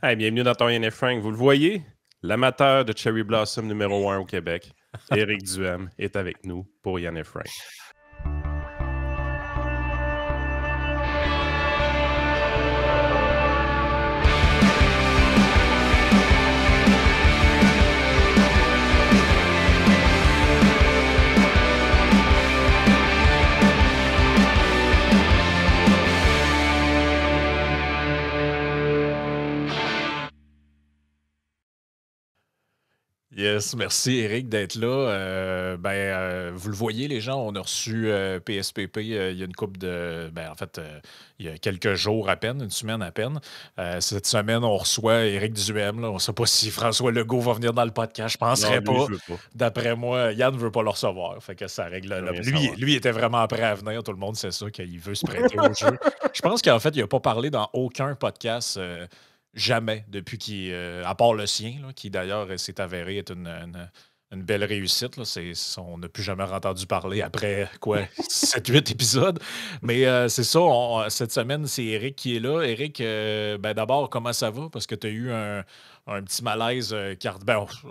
Hey, bienvenue dans ton Yann et Frank. Vous le voyez, l'amateur de Cherry Blossom numéro 1 au Québec, Éric Duhem, est avec nous pour Yann et Frank. Yes, merci Eric d'être là. Vous le voyez, les gens, on a reçu PSPP il y a une couple de. Il y a quelques jours à peine, une semaine à peine. Cette semaine, on reçoit Éric Duhem. Là. On ne sait pas si François Legault va venir dans le podcast. Je ne Non, penserais lui, pas. je veux pas. D'après moi, Yann ne veut pas le recevoir. Fait que ça règle Je veux là. rien Lui, savoir. lui était vraiment prêt à venir. Tout le monde sait ça, qu'il veut se prêter au jeu. Je pense qu'en fait, il n'a pas parlé dans aucun podcast. Jamais, depuis qu'il. À part le sien, là, qui d'ailleurs s'est avéré être une belle réussite. Là. On n'a plus jamais entendu parler après, quoi, 7-8 épisodes. Mais c'est ça, cette semaine, c'est Eric qui est là. Eric, d'abord, comment ça va? Parce que tu as eu un petit malaise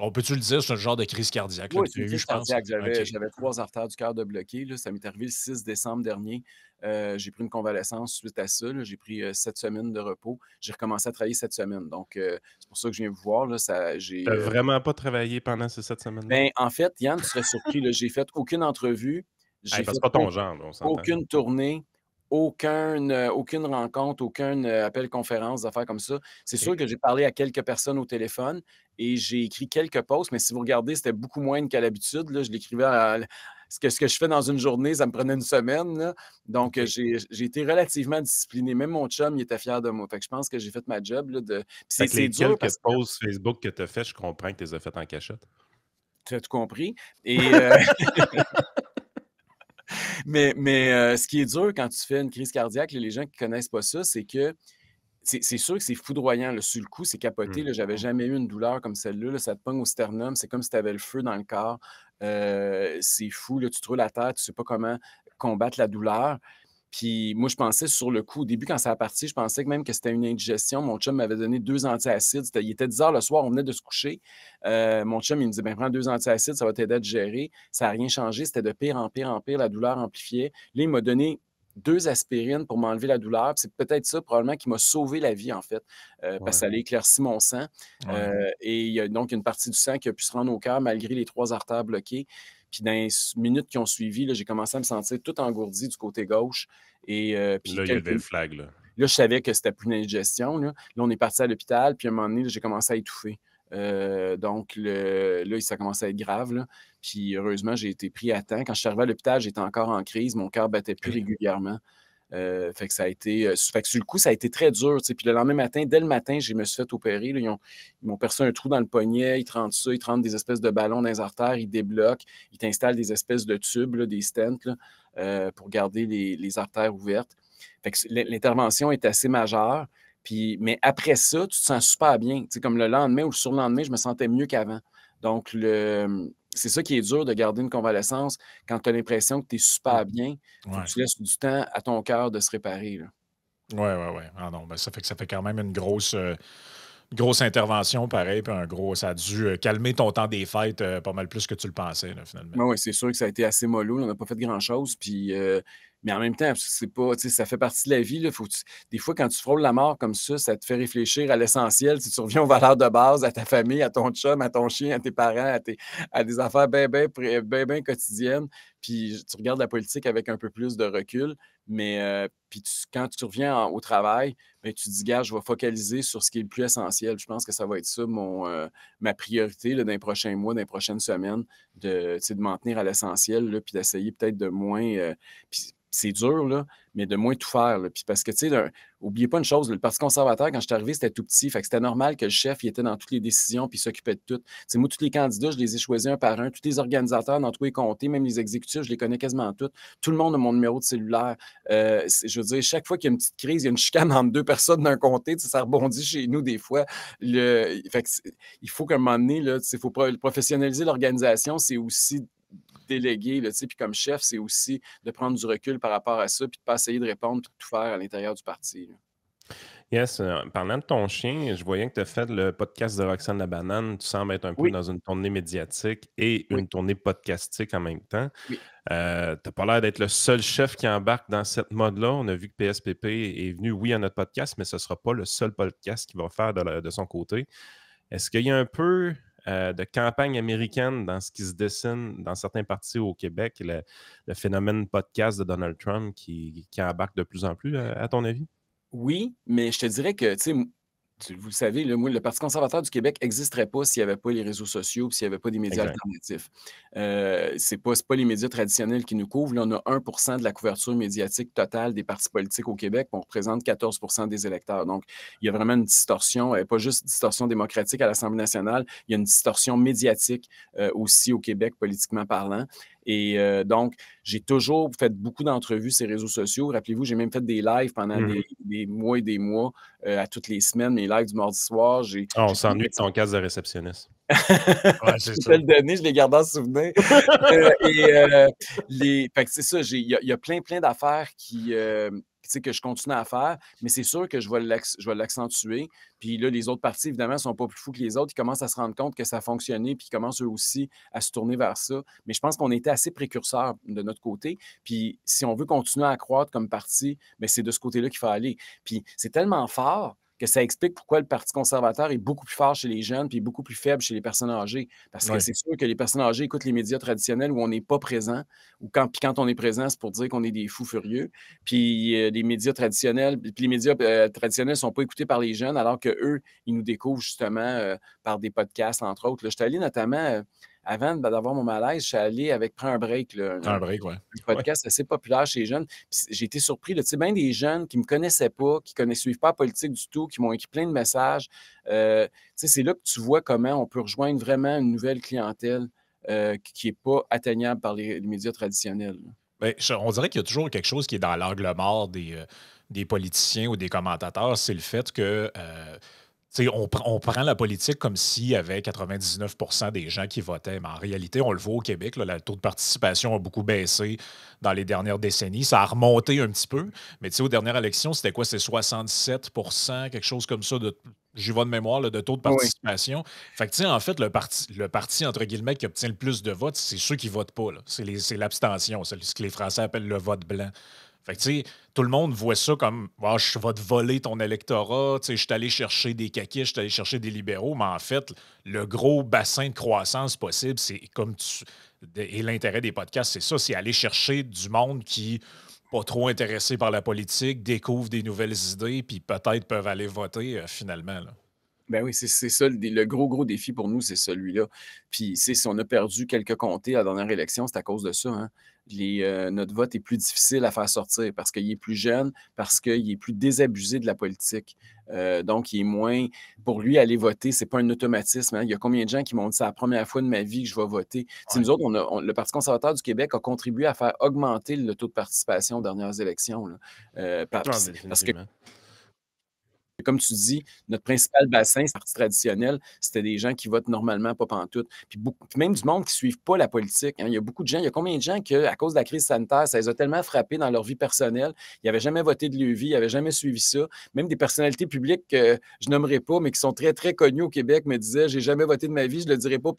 on peut-tu le dire, c'est un genre de crise cardiaque là, Oui, que c'est tu as une eu, crise je pense. cardiaque. OK. J'avais 3 artères du cœur de bloquées, là. Ça m'est arrivé le 6 décembre dernier. J'ai pris une convalescence suite à ça, là. J'ai pris 7 semaines de repos. J'ai recommencé à travailler cette semaine. Donc, c'est pour ça que je viens vous voir. Là. T'as vraiment pas travaillé pendant ces 7 semaines-là? Ben, en fait, Yann, tu serais surpris. Là, j'ai fait aucune entrevue. Hey, J'ai parce fait que c'est pas ton genre, là, on s'entend. aucune tournée, aucune rencontre, aucun appel conférence, des affaires comme ça. C'est sûr OK. que j'ai parlé à quelques personnes au téléphone et j'ai écrit quelques posts, mais si vous regardez, c'était beaucoup moins qu'à l'habitude. Là. Je l'écrivais ce que je fais dans une journée, ça me prenait une semaine. Là. Donc, OK. j'ai été relativement discipliné. Même mon chum, il était fier de moi. Fait que je pense que j'ai fait ma job. Là, Puis Fait c'est que c'est les dur quelques parce que posts Facebook que t'as fait, je comprends que tu les as fait en cachette. tu as tout compris. Et, ce qui est dur quand tu fais une crise cardiaque, là, les gens qui ne connaissent pas ça, c'est que c'est sûr que c'est foudroyant. Là. Sur le coup, c'est capoté. Mmh. Là. J'avais jamais eu une douleur comme celle-là. Là. Ça te pogne au sternum. C'est comme si tu avais le feu dans le corps. C'est fou. Là. Tu te roules à terre. Tu ne sais pas comment combattre la douleur. Puis moi, je pensais sur le coup, au début, quand ça a parti, je pensais que même que c'était une indigestion. Mon chum m'avait donné 2 antiacides. Il était 10 heures le soir, on venait de se coucher. Mon chum, il me dit, ben, prends 2 antiacides, ça va t'aider à digérer. Ça n'a rien changé. C'était de pire en pire en pire. La douleur amplifiait. Là, il m'a donné 2 aspirines pour m'enlever la douleur. C'est peut-être ça, probablement, qui m'a sauvé la vie, en fait, parce que Ouais. ça allait éclairci mon sang. Ouais. Et il y a donc une partie du sang qui a pu se rendre au cœur malgré les 3 artères bloquées. Puis dans les minutes qui ont suivi, là, j'ai commencé à me sentir tout engourdi du côté gauche. Et puis Là, il y a levé le flag, là. là, je savais que c'était plus une indigestion. Là, on est parti à l'hôpital, puis à un moment donné, là, j'ai commencé à étouffer. Donc, là, ça commençait à être grave. Là. Puis, heureusement, j'ai été pris à temps. Quand je suis arrivé à l'hôpital, j'étais encore en crise. Mon cœur battait plus OK. régulièrement. Fait que ça a été. Fait que sur le coup, ça a été très dur. Tu sais. Puis le lendemain matin, dès le matin, je me suis fait opérer. Là. Ils m'ont percé un trou dans le poignet, ils te rendent ça, ils te rendent des espèces de ballons dans les artères, ils débloquent, ils t'installent des espèces de tubes, là, des stents, là, pour garder les artères ouvertes. Fait que l'intervention est assez majeure. Puis, mais après ça, tu te sens super bien. Tu sais, comme le lendemain ou le surlendemain, je me sentais mieux qu'avant. Donc, c'est ça qui est dur de garder une convalescence quand tu as l'impression que tu es super bien. Il faut que Ouais. tu laisses du temps à ton cœur de se réparer. Là. Ouais. Ah non, ça fait quand même une grosse intervention, pareil, puis ça a dû calmer ton temps des fêtes pas mal plus que tu le pensais, là, finalement. Oui, c'est sûr que ça a été assez mollo. On n'a pas fait grand-chose. Puis, mais en même temps, c'est pas, ça fait partie de la vie. Là, des fois, quand tu frôles la mort comme ça te fait réfléchir à l'essentiel. Tu reviens aux valeurs de base, à ta famille, à ton chum, à ton chien, à tes parents, à des affaires bien quotidiennes. Puis tu regardes la politique avec un peu plus de recul. Mais puis quand tu reviens au travail, ben, tu te dis, gars, je vais focaliser sur ce qui est le plus essentiel. Je pense que ça va être ça, ma priorité là, dans les prochains mois, dans les prochaines semaines de m'en tenir à l'essentiel, là, puis d'essayer peut-être de moins. Puis c'est dur, là, mais de moins tout faire. Là. Puis parce que, tu sais, oubliez pas une chose, le Parti conservateur, quand je suis arrivé, c'était tout petit. Fait que c'était normal que le chef, il était dans toutes les décisions, puis il s'occupait de tout. C'est moi, tous les candidats, je les ai choisis un par un. Tous les organisateurs dans tous les comtés, même les exécutifs, je les connais quasiment tous. Tout le monde a mon numéro de cellulaire. Je veux dire, chaque fois qu'il y a une petite crise, il y a une chicane entre 2 personnes d'un comté, ça rebondit chez nous des fois. Fait que il faut qu'à un moment donné, il faut professionnaliser l'organisation, c'est aussi déléguer, là, puis comme chef, c'est aussi de prendre du recul par rapport à ça, puis de ne pas essayer de répondre et de tout faire à l'intérieur du parti. Là. Yes, parlant de ton chien, je voyais que tu as fait le podcast de Roxane la banane. Tu sembles être un peu Oui, dans une tournée médiatique et oui, une tournée podcastique en même temps. oui. Tu pas l'air d'être le seul chef qui embarque dans cette mode-là. On a vu que PSPP est venu, oui, à notre podcast, mais ce ne sera pas le seul podcast qu'il va faire de son côté. Est-ce qu'il y a un peu de campagne américaine dans ce qui se dessine dans certains partis au Québec, le phénomène podcast de Donald Trump qui embarque de plus en plus, à ton avis? Oui, mais je te dirais que, tu sais, vous le savez, là, moi, le Parti conservateur du Québec n'existerait pas s'il n'y avait pas les réseaux sociaux, puis s'il n'y avait pas des médias Exact. alternatifs. C'est pas les médias traditionnels qui nous couvrent. Là, on a 1 de la couverture médiatique totale des partis politiques au Québec, puis on représente 14 des électeurs. Donc, il y a vraiment une distorsion, pas juste une distorsion démocratique à l'Assemblée nationale, il y a une distorsion médiatique aussi au Québec, politiquement parlant. Et donc, j'ai toujours fait beaucoup d'entrevues sur les réseaux sociaux. Rappelez-vous, j'ai même fait des lives pendant Mhm. des mois et des mois, à toutes les semaines, mes lives du mardi soir. Ah, on J'ai s'ennuie de ton casque de réceptionniste. Ouais, Je c'est peux ça. te le donner, je l'ai gardé en souvenir. Fait que c'est ça, il y a plein d'affaires tu sais, que je continue à faire, mais c'est sûr que je vais l'accentuer. Puis là, les autres partis, évidemment, ne sont pas plus fous que les autres. Ils commencent à se rendre compte que ça a fonctionné, puis ils commencent eux aussi à se tourner vers ça. Mais je pense qu'on était assez précurseurs de notre côté. Puis si on veut continuer à croître comme parti, bien, c'est de ce côté-là qu'il faut aller. Puis c'est tellement fort que ça explique pourquoi le Parti conservateur est beaucoup plus fort chez les jeunes puis beaucoup plus faible chez les personnes âgées. Parce que Ouais. c'est sûr que les personnes âgées écoutent les médias traditionnels où on n'est pas présent, ou quand on est présent, c'est pour dire qu'on est des fous furieux. Puis les médias traditionnels, puis les médias traditionnels ne sont pas écoutés par les jeunes, alors qu'eux, ils nous découvrent justement par des podcasts, entre autres. Là, je suis allé notamment, avant d'avoir mon malaise, je suis allé avec Prends un break, là, Un break, ouais. un podcast assez populaire chez les jeunes. Puis j'ai été surpris, là, tu sais, bien des jeunes qui ne me connaissaient pas, qui ne suivent pas la politique du tout, qui m'ont écrit plein de messages. Tu sais, c'est là que tu vois comment on peut rejoindre vraiment une nouvelle clientèle qui n'est pas atteignable par les médias traditionnels. Là. Ben, on dirait qu'il y a toujours quelque chose qui est dans l'angle mort des politiciens ou des commentateurs, c'est le fait que tu sais, on prend la politique comme s'il y avait 99% des gens qui votaient, mais en réalité, on le voit au Québec, là, le taux de participation a beaucoup baissé dans les dernières décennies. Ça a remonté un petit peu, mais tu sais, aux dernières élections, c'était quoi? C'est 67%, quelque chose comme ça, j'y vais de mémoire, là, de taux de Oui, participation. Fait que, tu sais, en fait, le parti, entre guillemets, qui obtient le plus de votes, c'est ceux qui votent pas, là. C'est l'abstention, c'est ce que les Français appellent le vote blanc. Fait que, tu sais, tout le monde voit ça comme ah, je vais te voler ton électorat, tu sais, je suis allé chercher des caquistes, je suis allé chercher des libéraux, mais en fait, le gros bassin de croissance possible, c'est et l'intérêt des podcasts, c'est ça, c'est aller chercher du monde qui pas trop intéressé par la politique, découvre des nouvelles idées, puis peut-être peuvent aller voter finalement. Là. ben oui, c'est ça, le gros défi pour nous, c'est celui-là. Puis, si on a perdu quelques comtés à la dernière élection, c'est à cause de ça. Hein. Notre vote est plus difficile à faire sortir parce qu'il est plus jeune, parce qu'il est plus désabusé de la politique. Donc, il est moins. Pour lui, aller voter, c'est pas un automatisme. Hein. Il y a combien de gens qui m'ont dit c'est la première fois de ma vie que je vais voter? Ouais. Nous autres, le Parti conservateur du Québec a contribué à faire augmenter le taux de participation aux dernières élections. Là. Ah, Parce que définitivement. comme tu dis, notre principal bassin, c'est le parti traditionnel, c'était des gens qui votent normalement, pas pantoute. Puis même du monde qui ne suivent pas la politique. Hein. Il y a beaucoup de gens, il y a combien de gens qui, à cause de la crise sanitaire, ça les a tellement frappés dans leur vie personnelle, ils n'avaient jamais voté de leur vie, ils n'avaient jamais suivi ça. Même des personnalités publiques que je nommerai pas, mais qui sont très, très connues au Québec, me disaient j'ai jamais voté de ma vie, je ne le dirai pas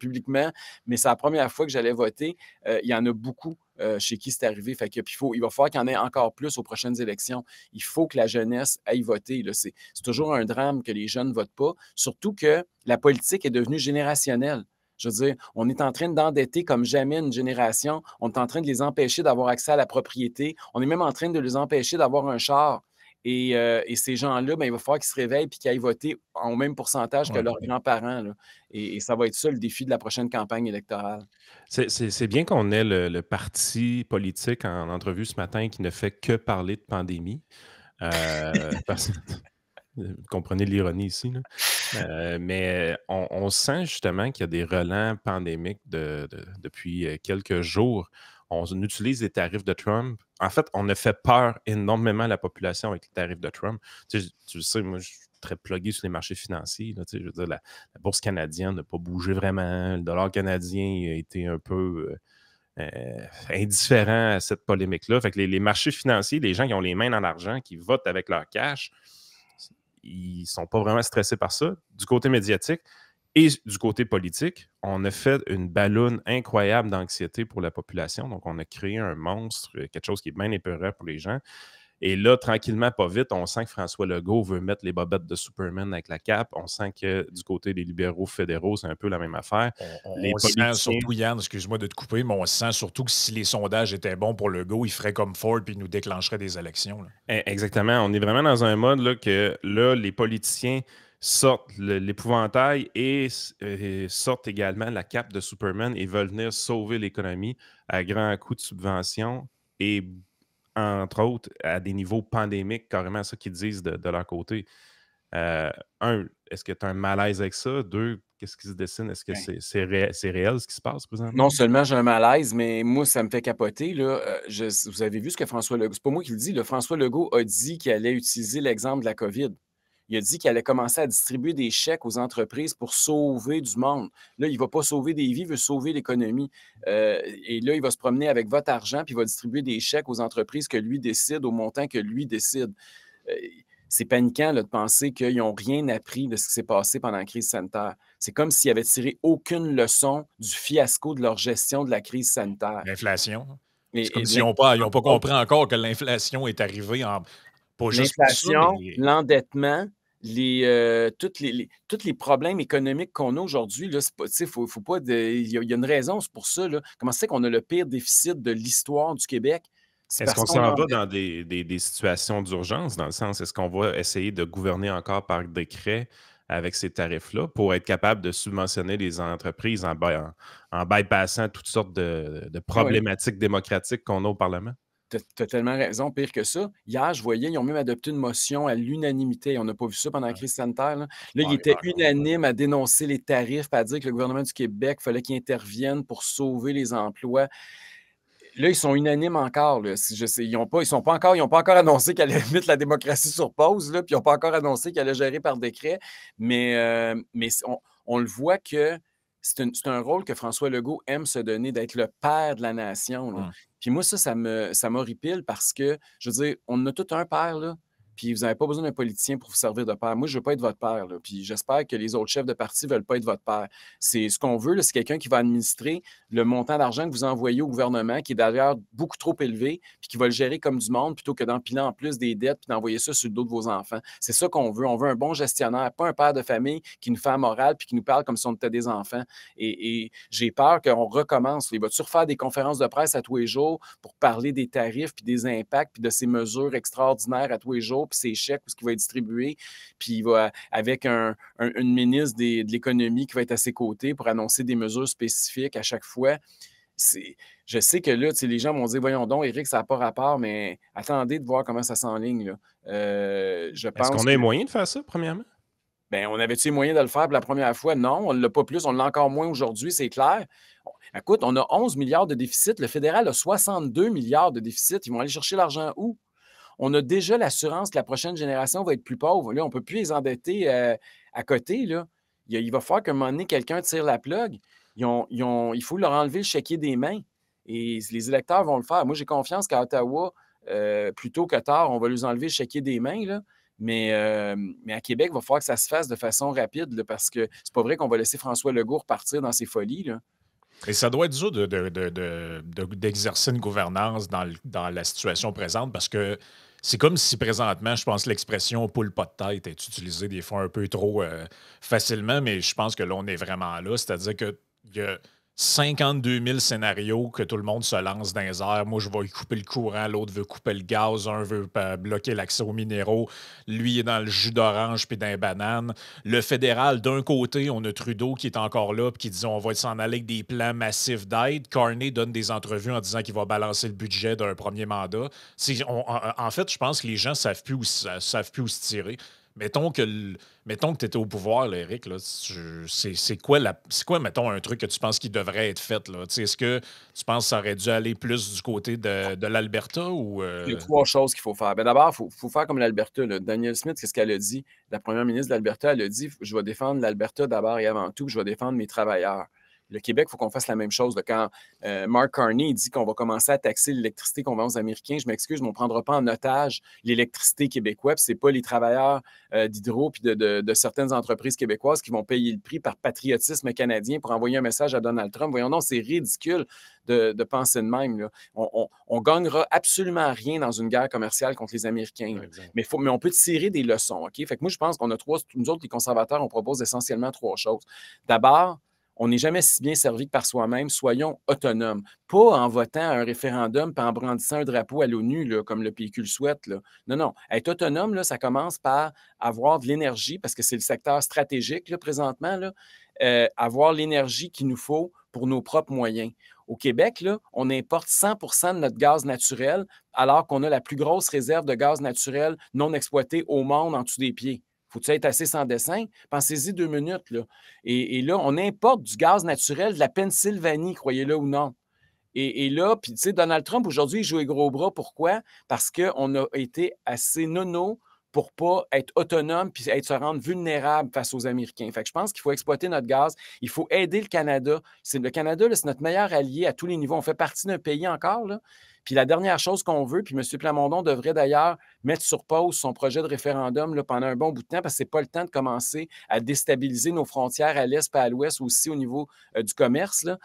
publiquement, mais c'est la première fois que j'allais voter. Il y en a beaucoup. Chez qui c'est arrivé. Fait que, il va falloir qu'il y en ait encore plus aux prochaines élections. Il faut que la jeunesse aille voter. Là. C'est toujours un drame que les jeunes ne votent pas, surtout que la politique est devenue générationnelle. Je veux dire, on est en train d'endetter comme jamais une génération. On est en train de les empêcher d'avoir accès à la propriété. On est même en train de les empêcher d'avoir un char. Et ces gens-là, ben, il va falloir qu'ils se réveillent et qu'ils aillent voter au même pourcentage que Ouais. leurs grands-parents. Là. Et ça va être ça le défi de la prochaine campagne électorale. C'est bien qu'on ait le parti politique en entrevue ce matin qui ne fait que parler de pandémie. Parce que vous comprenez l'ironie ici, là. Mais on sent justement qu'il y a des relents pandémiques depuis quelques jours. On utilise les tarifs de Trump. En fait, on a fait peur énormément à la population avec les tarifs de Trump. Tu le sais, moi, je suis très plugué sur les marchés financiers. Là, je veux dire, la bourse canadienne n'a pas bougé vraiment. Le dollar canadien a été un peu indifférent à cette polémique-là. Fait que les marchés financiers, les gens qui ont les mains dans l'argent, qui votent avec leur cash, ils ne sont pas vraiment stressés par ça. Du côté médiatique et du côté politique, on a fait une balloune incroyable d'anxiété pour la population. Donc, on a créé un monstre, quelque chose qui est bien épeurant pour les gens. Et là, tranquillement, pas vite, on sent que François Legault veut mettre les bobettes de Superman avec la cape. On sent que du côté des libéraux fédéraux, c'est un peu la même affaire. On sent surtout, Yann, excuse-moi de te couper, mais on sent surtout que si les sondages étaient bons pour Legault, il ferait comme Ford puis il nous déclencherait des élections. Là. Exactement. On est vraiment dans un mode là, que là, les politiciens sortent l'épouvantail et sortent également la cape de Superman et veulent venir sauver l'économie à grands coups de subventions et entre autres, à des niveaux pandémiques, carrément, ça qu'ils disent de leur côté. Un, est-ce que tu as un malaise avec ça? Deux, qu'est-ce qui se dessine? Est-ce que c'est réel ce qui se passe présentement? Non seulement j'ai un malaise, mais moi, ça me fait capoter. Là. Vous avez vu ce que François Legault... C'est pas moi qui le dis. Là. François Legault a dit qu'il allait utiliser l'exemple de la COVID. Il a dit qu'il allait commencer à distribuer des chèques aux entreprises pour sauver du monde. Là, il ne va pas sauver des vies, il veut sauver l'économie. Et là, il va se promener avec votre argent, puis il va distribuer des chèques aux entreprises que lui décide, au montant que lui décide. C'est paniquant là, de penser qu'ils n'ont rien appris de ce qui s'est passé pendant la crise sanitaire. C'est comme s'ils avaient tiré aucune leçon du fiasco de leur gestion de la crise sanitaire. L'inflation. C'est comme s'ils n'ont pas compris encore que l'inflation est arrivée en... Pas juste l'inflation, mais... l'endettement, tous les problèmes économiques qu'on a aujourd'hui, faut pas il y a une raison pour ça. Là. Comment c'est qu'on a le pire déficit de l'histoire du Québec? Est-ce qu'on s'en va dans des situations d'urgence, dans le sens, est-ce qu'on va essayer de gouverner encore par décret avec ces tarifs-là pour être capable de subventionner les entreprises en bypassant toutes sortes de problématiques démocratiques qu'on a au Parlement? Tu as tellement raison, pire que ça. Hier, je voyais, ils ont même adopté une motion à l'unanimité. On n'a pas vu ça pendant la crise sanitaire. Là, ils étaient unanimes à dénoncer les tarifs, à dire que le gouvernement du Québec, il fallait qu'il intervienne pour sauver les emplois. Là, ils sont unanimes encore. Là. Ils n'ont pas encore annoncé qu'ils allaient mettre la démocratie sur pause, là, puis ils n'ont pas encore annoncé qu'ils allaient gérer par décret. Mais on le voit que c'est un rôle que François Legault aime se donner, d'être le père de la nation. Là. Puis moi, ça m'horripile parce que, je veux dire, on a tout un père, là. Puis vous n'avez pas besoin d'un politicien pour vous servir de père. Moi, je ne veux pas être votre père. Là. Puis j'espère que les autres chefs de parti ne veulent pas être votre père. C'est ce qu'on veut, là, c'est quelqu'un qui va administrer le montant d'argent que vous envoyez au gouvernement, qui est d'ailleurs beaucoup trop élevé, puis qui va le gérer comme du monde, plutôt que d'empiler en plus des dettes, puis d'envoyer ça sur le dos de vos enfants. C'est ça qu'on veut. On veut un bon gestionnaire, pas un père de famille qui nous fait la morale, puis qui nous parle comme si on était des enfants. Et j'ai peur qu'on recommence. Il va toujours faire des conférences de presse à tous les jours pour parler des tarifs, puis des impacts, puis de ces mesures extraordinaires à tous les jours, puis ses chèques, ce qu'il va distribuer, puis il va avec une ministre de l'économie qui va être à ses côtés pour annoncer des mesures spécifiques à chaque fois. Je sais que là, les gens vont dire, voyons donc, Éric, ça n'a pas rapport, mais attendez de voir comment ça s'enligne. Est-ce qu'on a les moyens de faire ça, premièrement? Bien, on avait-tu les moyens de le faire pour la première fois? Non, on ne l'a pas plus, on l'a encore moins aujourd'hui, c'est clair. Écoute, on a 11 milliards de déficit, le fédéral a 62 milliards de déficit. Ils vont aller chercher l'argent où? On a déjà l'assurance que la prochaine génération va être plus pauvre. Là, on ne peut plus les endetter à côté. Là. Il va falloir qu'à un moment donné, quelqu'un tire la plug. Il faut leur enlever le chéquier des mains. Et les électeurs vont le faire. Moi, j'ai confiance qu'à Ottawa, plus tôt que tard, on va leur enlever le chéquier des mains. Là. Mais à Québec, il va falloir que ça se fasse de façon rapide là, parce que c'est pas vrai qu'on va laisser François Legault repartir dans ses folies. Là. Et ça doit être dur d'exercer une gouvernance dans la situation présente parce que c'est comme si présentement, je pense, l'expression poule pas de tête est utilisée des fois un peu trop facilement, mais je pense que là, on est vraiment là. C'est-à-dire qu'il y a 52 000 scénarios que tout le monde se lance dans les airs. Moi, je vais couper le courant, l'autre veut couper le gaz, un veut bloquer l'accès aux minéraux, lui est dans le jus d'orange puis dans les bananes. Le fédéral, d'un côté, on a Trudeau qui est encore là puis qui dit on va s'en aller avec des plans massifs d'aide. Carney donne des entrevues en disant qu'il va balancer le budget d'un premier mandat. En fait, je pense que les gens ne savent plus où se tirer. Mettons que tu étais au pouvoir, là, Éric, là, c'est quoi, mettons, un truc que tu penses qu'il devrait être fait? Là? Est-ce que tu penses que ça aurait dû aller plus du côté de l'Alberta? Ou Il y a trois choses qu'il faut faire. Ben, d'abord, il faut faire comme l'Alberta. Là. Danielle Smith, qu'est-ce qu'elle a dit? La première ministre de l'Alberta, elle a dit je vais défendre l'Alberta d'abord et avant tout, je vais défendre mes travailleurs. Le Québec, il faut qu'on fasse la même chose. Là. Quand Mark Carney dit qu'on va commencer à taxer l'électricité qu'on vend aux Américains, je m'excuse, mais on ne prendra pas en otage l'électricité québécoise. Ce n'est pas les travailleurs d'Hydro puis de certaines entreprises québécoises qui vont payer le prix par patriotisme canadien pour envoyer un message à Donald Trump. Voyons donc, c'est ridicule de penser de même. Là. On gagnera absolument rien dans une guerre commerciale contre les Américains. Mais on peut tirer des leçons. OK? Fait que moi, je pense qu'on a nous autres, les conservateurs, on propose essentiellement 3 choses. D'abord, on n'est jamais si bien servi que par soi-même. Soyons autonomes. Pas en votant à un référendum et en brandissant un drapeau à l'ONU, là, comme le PQ le souhaite. Là. Non. Être autonome, là, ça commence par avoir de l'énergie, parce que c'est le secteur stratégique là, présentement. Là, avoir l'énergie qu'il nous faut pour nos propres moyens. Au Québec, là, on importe 100 de notre gaz naturel, alors qu'on a la plus grosse réserve de gaz naturel non exploitée au monde en dessous des pieds. Faut-tu être assez sans dessin? Pensez-y 2 minutes. Là. Et là, on importe du gaz naturel de la Pennsylvanie, croyez-le ou non. Et là, puis tu sais, Donald Trump, aujourd'hui, il joue les gros bras. Pourquoi? Parce qu'on a été assez nono pour ne pas être autonome puis se rendre vulnérable face aux Américains. Fait que je pense qu'il faut exploiter notre gaz. Il faut aider le Canada. Le Canada, là, c'est notre meilleur allié à tous les niveaux. On fait partie d'un pays encore, là. Puis la dernière chose qu'on veut, puis M. Plamondon devrait d'ailleurs mettre sur pause son projet de référendum là, pendant un bon bout de temps, parce que ce n'est pas le temps de commencer à déstabiliser nos frontières à l'est et à l'ouest, aussi au niveau du commerce. Là.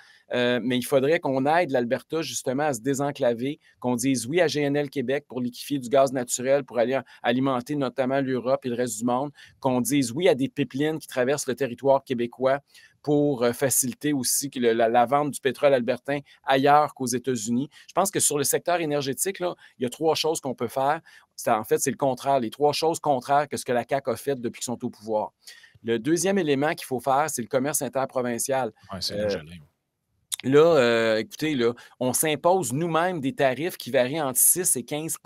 Mais il faudrait qu'on aide l'Alberta justement à se désenclaver, qu'on dise oui à GNL Québec pour liquéfier du gaz naturel, pour aller alimenter notamment l'Europe et le reste du monde, qu'on dise oui à des pipelines qui traversent le territoire québécois pour faciliter aussi la vente du pétrole albertain ailleurs qu'aux États-Unis. Je pense que sur le secteur énergétique, là, il y a 3 choses qu'on peut faire. En fait, c'est le contraire, les 3 choses contraires que ce que la CAQ a fait depuis qu'ils sont au pouvoir. Le deuxième élément qu'il faut faire, c'est le commerce interprovincial. Oui, c'est là, j'allais. Là, écoutez, là, on s'impose nous-mêmes des tarifs qui varient entre 6 et 15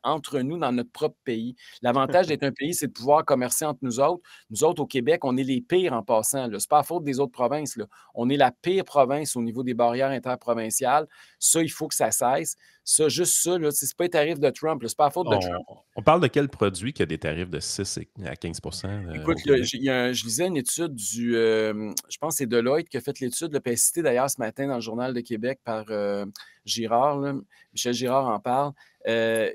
entre nous dans notre propre pays. L'avantage d'être un pays, c'est de pouvoir commercer entre nous autres. Nous autres, au Québec, on est les pires en passant. Ce n'est pas à faute des autres provinces. Là. On est la pire province au niveau des barrières interprovinciales. Ça, il faut que ça cesse. Ça, juste ça, ce n'est pas les tarifs de Trump. Ce n'est pas à faute de Trump. On parle de quel produit qui a des tarifs de 6 à 15 Écoute, je lisais une étude je pense que c'est Deloitte qui a fait l'étude, puis elle est citée d'ailleurs ce matin dans le Journal de Québec par Girard. Là. Michel Girard en parle. Il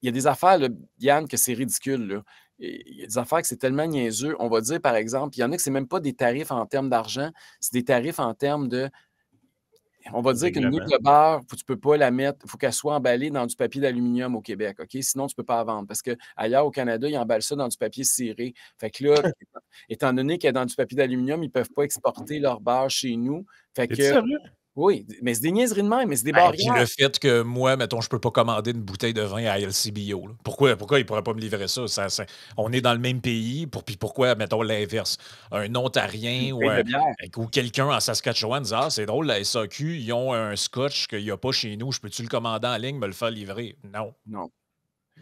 y a des affaires, là, Yann, que c'est ridicule. Là. Il y a des affaires que c'est tellement niaiseux. On va dire, par exemple, il y en a que ce n'est même pas des tarifs en termes d'argent, c'est des tarifs en termes de... On va dire qu'une goutte de beurre, tu ne peux pas la mettre, il faut qu'elle soit emballée dans du papier d'aluminium au Québec, OK? Sinon, tu ne peux pas la vendre. Parce qu'ailleurs, au Canada, ils emballent ça dans du papier ciré. Fait que là, étant donné qu'elle est dans du papier d'aluminium, ils ne peuvent pas exporter leur beurre chez nous. Fait que, sérieux? oui, mais c'est des niaiseries de même, mais c'est des Puis barrières. le fait que moi, mettons, je ne peux pas commander une bouteille de vin à LCBO. Là. Pourquoi ils ne pourraient pas me livrer ça? On est dans le même pays. Puis pourquoi, mettons, l'inverse? Un Ontarien ou quelqu'un en Saskatchewan dit « Ah, c'est drôle, la SAQ, ils ont un scotch qu'il n'y a pas chez nous. Je peux-tu le commander en ligne, me le faire livrer? » Non.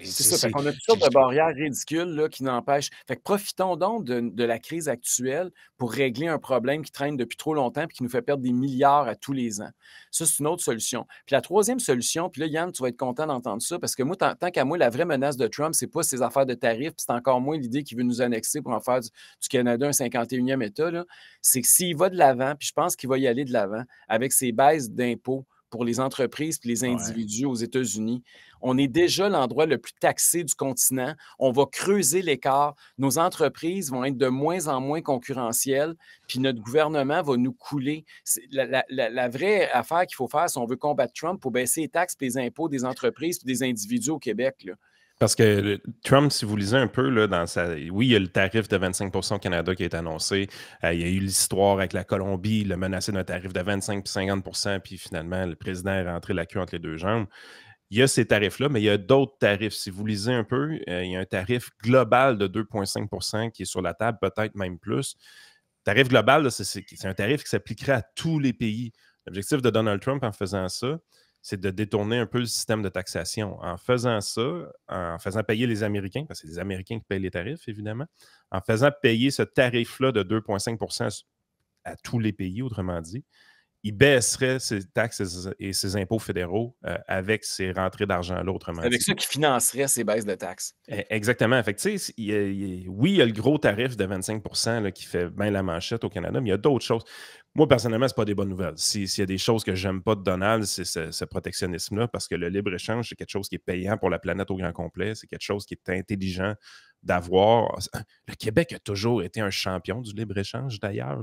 C'est ça. Fait qu'on a toutes sortes de barrières ridicules là, qui n'empêchent. Fait que profitons donc de la crise actuelle pour régler un problème qui traîne depuis trop longtemps et qui nous fait perdre des milliards à tous les ans. Ça, c'est une autre solution. Puis la troisième solution, puis là, Yann, tu vas être content d'entendre ça, parce que moi, tant qu'à moi, la vraie menace de Trump, c'est pas ses affaires de tarifs, puis c'est encore moins l'idée qu'il veut nous annexer pour en faire du Canada un 51e État. Là. C'est que s'il va de l'avant, puis je pense qu'il va y aller de l'avant, avec ses baisses d'impôts pour les entreprises et les individus aux États-Unis. On est déjà l'endroit le plus taxé du continent. On va creuser l'écart. Nos entreprises vont être de moins en moins concurrentielles, puis notre gouvernement va nous couler. La vraie affaire qu'il faut faire si on veut combattre Trump, pour baisser les taxes et les impôts des entreprises et des individus au Québec. Là. Parce que Trump, si vous lisez un peu, là, oui, il y a le tarif de 25 au Canada qui est annoncé. Il y a eu l'histoire avec la Colombie, il a menacé d'un tarif de 25 puis 50 puis finalement, le président est rentré la queue entre les 2 jambes. Il y a ces tarifs-là, mais il y a d'autres tarifs. Si vous lisez un peu, il y a un tarif global de 2,5 qui est sur la table, peut-être même plus. Le tarif global, là, c'est un tarif qui s'appliquerait à tous les pays. L'objectif de Donald Trump en faisant ça, c'est de détourner un peu le système de taxation. En faisant ça, en faisant payer les Américains, parce que c'est les Américains qui payent les tarifs, évidemment, en faisant payer ce tarif-là de 2,5 à tous les pays, autrement dit, il baisserait ses taxes et ses impôts fédéraux avec ces rentrées d'argent-là, autrement C'est avec dit. ça qui financerait ces baisses de taxes. Exactement. Fait que, tu sais, oui, il y a le gros tarif de 25 là, qui fait bien la manchette au Canada, mais il y a d'autres choses. Moi, personnellement, ce n'est pas des bonnes nouvelles. S'il y a des choses que j'aime pas de Donald, c'est ce protectionnisme-là, parce que le libre-échange, c'est quelque chose qui est payant pour la planète au grand complet. C'est quelque chose qui est intelligent d'avoir. Le Québec a toujours été un champion du libre-échange, d'ailleurs.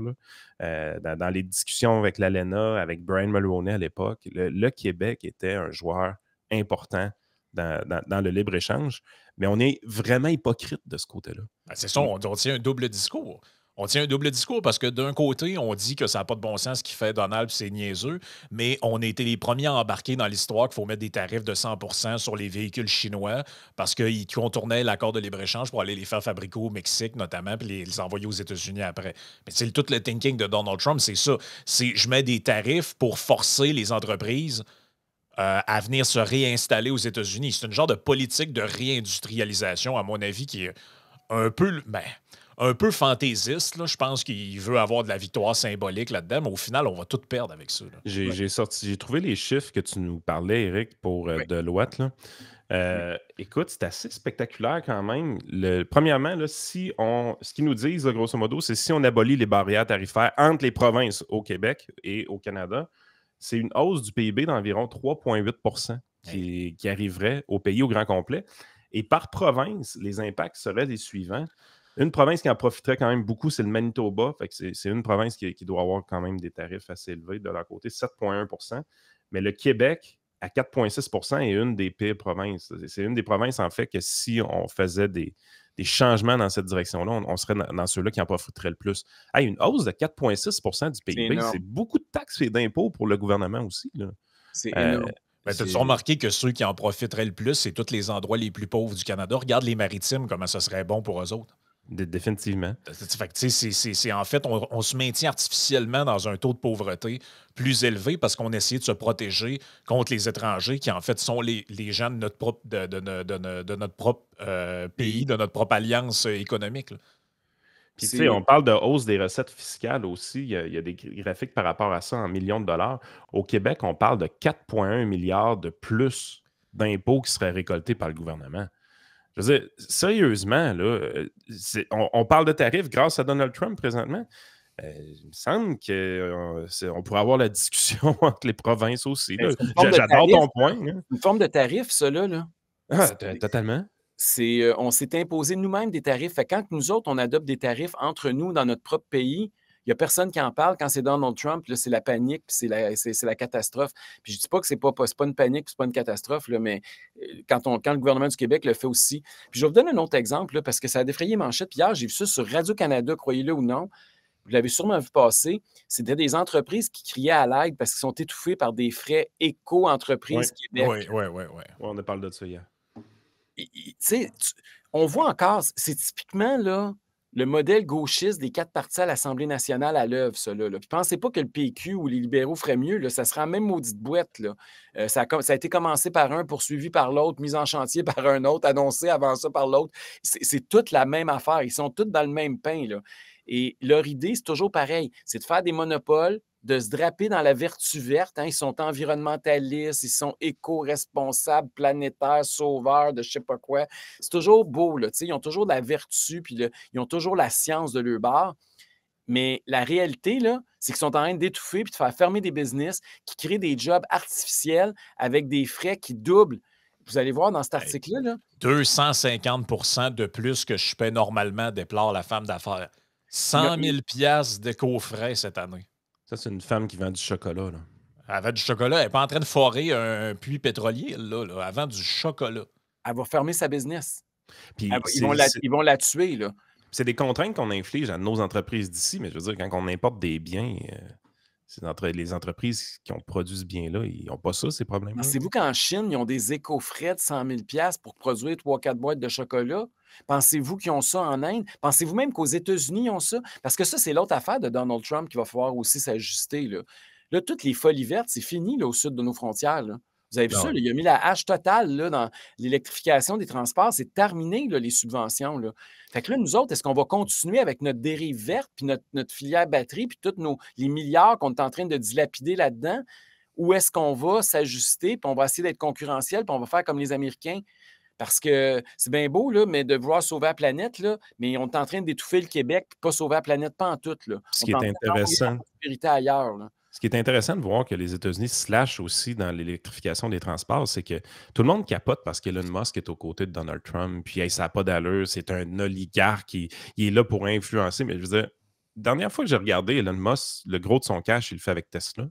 Dans les discussions avec l'ALENA, avec Brian Mulroney à l'époque, le Québec était un joueur important dans le libre-échange, mais on est vraiment hypocrite de ce côté-là. Ben, c'est ça, on tient un double discours. On tient un double discours parce que d'un côté, on dit que ça n'a pas de bon sens ce qu'il fait Donald, puis c'est niaiseux, mais on a été les premiers à embarquer dans l'histoire qu'il faut mettre des tarifs de 100% sur les véhicules chinois parce qu'ils contournaient l'accord de libre-échange pour aller les faire fabriquer au Mexique notamment, puis les envoyer aux États-Unis après. Mais c'est tout le thinking de Donald Trump, c'est ça. C'est je mets des tarifs pour forcer les entreprises à venir se réinstaller aux États-Unis. C'est une genre de politique de réindustrialisation, à mon avis, qui est un peu fantaisiste. Là. Je pense qu'il veut avoir de la victoire symbolique là-dedans, mais au final, on va tout perdre avec ça. J'ai trouvé les chiffres que tu nous parlais, Eric, pour Deloitte. Écoute, c'est assez spectaculaire quand même. Premièrement, là, ce qu'ils nous disent, là, grosso modo, c'est si on abolit les barrières tarifaires entre les provinces au Québec et au Canada, c'est une hausse du PIB d'environ 3,8 qui arriverait au pays au grand complet. Et par province, les impacts seraient les suivants. Une province qui en profiterait quand même beaucoup, c'est le Manitoba. Fait que c'est une province qui doit avoir quand même des tarifs assez élevés de leur côté, 7,1 %. Mais le Québec, à 4,6 est une des pires provinces. C'est une des provinces, en fait, que si on faisait des changements dans cette direction-là, on serait dans ceux-là qui en profiteraient le plus. Hey, une hausse de 4,6 du PIB, c'est beaucoup de taxes et d'impôts pour le gouvernement aussi. Là. C'est énorme. T'as-tu remarqué que ceux qui en profiteraient le plus, c'est tous les endroits les plus pauvres du Canada? Regarde les maritimes, comment ça serait bon pour eux autres. Définitivement. Fait que, en fait, on se maintient artificiellement dans un taux de pauvreté plus élevé parce qu'on essaie de se protéger contre les étrangers qui, en fait, sont les gens de notre propre, de notre propre pays, de notre propre alliance économique. Là. Puis, tu sais, on parle de hausse des recettes fiscales aussi. Il y a des graphiques par rapport à ça en millions de dollars. Au Québec, on parle de 4,1 milliards de plus d'impôts qui seraient récoltés par le gouvernement. Je veux dire, sérieusement, là, on parle de tarifs grâce à Donald Trump présentement. Il me semble qu'on pourrait avoir la discussion entre les provinces aussi. J'adore ton point. Une forme de tarif, ça, là. Totalement. On s'est imposé nous-mêmes des tarifs. Fait que quand nous autres, on adopte des tarifs entre nous dans notre propre pays, il n'y a personne qui en parle. Quand c'est Donald Trump, là, c'est la panique, puis c'est la catastrophe. Puis je ne dis pas que ce n'est pas une panique, puis ce n'est pas une catastrophe, là, mais quand le gouvernement du Québec le fait aussi. Puis je vais vous donner un autre exemple, là, parce que ça a défrayé manchette. Puis hier, j'ai vu ça sur Radio-Canada, croyez-le ou non. Vous l'avez sûrement vu passer. C'était des entreprises qui criaient à l'aide parce qu'ils sont étouffés par des frais éco-entreprises Québec. Oui. On a parlé de ça hier. On voit encore, c'est typiquement là, le modèle gauchiste des 4 partis à l'Assemblée nationale à l'œuvre, ça. Là. Puis pensez pas que le PQ ou les libéraux feraient mieux, là, ça sera la même maudite boîte. Là. Ça a été commencé par un, poursuivi par l'autre, mis en chantier par un autre, annoncé avant ça par l'autre. C'est toute la même affaire. Ils sont tous dans le même pain. Là. Et leur idée, c'est toujours pareil, c'est de faire des monopoles, de se draper dans la vertu verte. Hein. Ils sont environnementalistes, ils sont éco-responsables, planétaires, sauveurs de je ne sais pas quoi. C'est toujours beau, là, ils ont toujours de la vertu, puis ils ont toujours la science de leur bord. Mais la réalité, là, c'est qu'ils sont en train d'étouffer puis de faire fermer des business qui créent des jobs artificiels avec des frais qui doublent. Vous allez voir dans cet article-là. Là, 250 % de plus que je paie normalement, déplore la femme d'affaires. 100 000 $ d'éco-frais cette année. Ça, c'est une femme qui vend du chocolat. Là. Elle vend du chocolat. Elle n'est pas en train de forer un puits pétrolier. Là. Elle vend du chocolat. Elle va fermer sa business. Puis ils vont la tuer. Là. C'est des contraintes qu'on inflige à nos entreprises d'ici, mais je veux dire, quand on importe des biens, les entreprises qui ont produit ce bien-là, ils n'ont pas ça, ces problèmes-là. Pensez-vous qu'en Chine, ils ont des éco-frais de 100 000 $ pour produire 3-4 boîtes de chocolat? Pensez-vous qu'ils ont ça en Inde? Pensez-vous même qu'aux États-Unis, ils ont ça? Parce que ça, c'est l'autre affaire de Donald Trump qu'il va falloir aussi s'ajuster. Là, toutes les folies vertes, c'est fini là, au sud de nos frontières. Là. Vous avez vu Ah ça, ouais. là, il a mis la hache totale là, dans l'électrification des transports. C'est terminé, là, les subventions. Là. Fait que là, nous autres, est-ce qu'on va continuer avec notre dérive verte, puis notre filière batterie, puis tous les milliards qu'on est en train de dilapider là-dedans? Ou est-ce qu'on va s'ajuster, puis on va essayer d'être concurrentiel, puis on va faire comme les Américains? Parce que c'est bien beau, là, mais de vouloir sauver la planète, là, mais on est en train d'étouffer le Québec et pas sauver la planète pas en tout. Là. Ce On qui est est en train d'envoyer la intéressant, prospérité ailleurs. Là. ce qui est intéressant de voir que les États-Unis se lâchent aussi dans l'électrification des transports, c'est que tout le monde capote parce qu'Elon Musk est aux côtés de Donald Trump, puis hey, ça n'a pas d'allure, c'est un oligarque qui il est là pour influencer. Mais je veux dire, dernière fois que j'ai regardé Elon Musk, le gros de son cash, il le fait avec Tesla.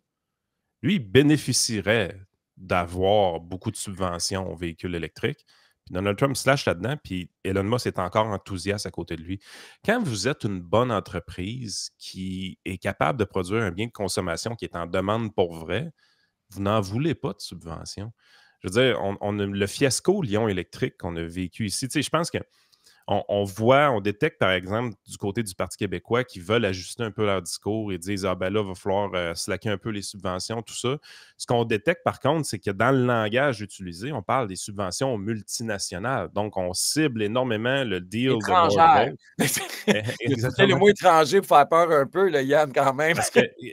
Lui, il bénéficierait d'avoir beaucoup de subventions aux véhicules électriques. Puis Donald Trump se lâche là-dedans, puis Elon Musk est encore enthousiaste à côté de lui. Quand vous êtes une bonne entreprise qui est capable de produire un bien de consommation qui est en demande pour vrai, vous n'en voulez pas de subventions. Je veux dire, on a le fiasco Lyon électrique qu'on a vécu ici. Tu sais, je pense que on détecte, par exemple, du côté du Parti québécois qui veulent ajuster un peu leur discours et disent ah ben là, il va falloir slacker un peu les subventions, tout ça. Ce qu'on détecte, par contre, c'est que dans le langage utilisé, on parle des subventions multinationales. Donc, on cible énormément le deal de Étrangère. Northvolt. C'était le Exactement. mot étranger pour faire peur un peu, là, Yann, quand même.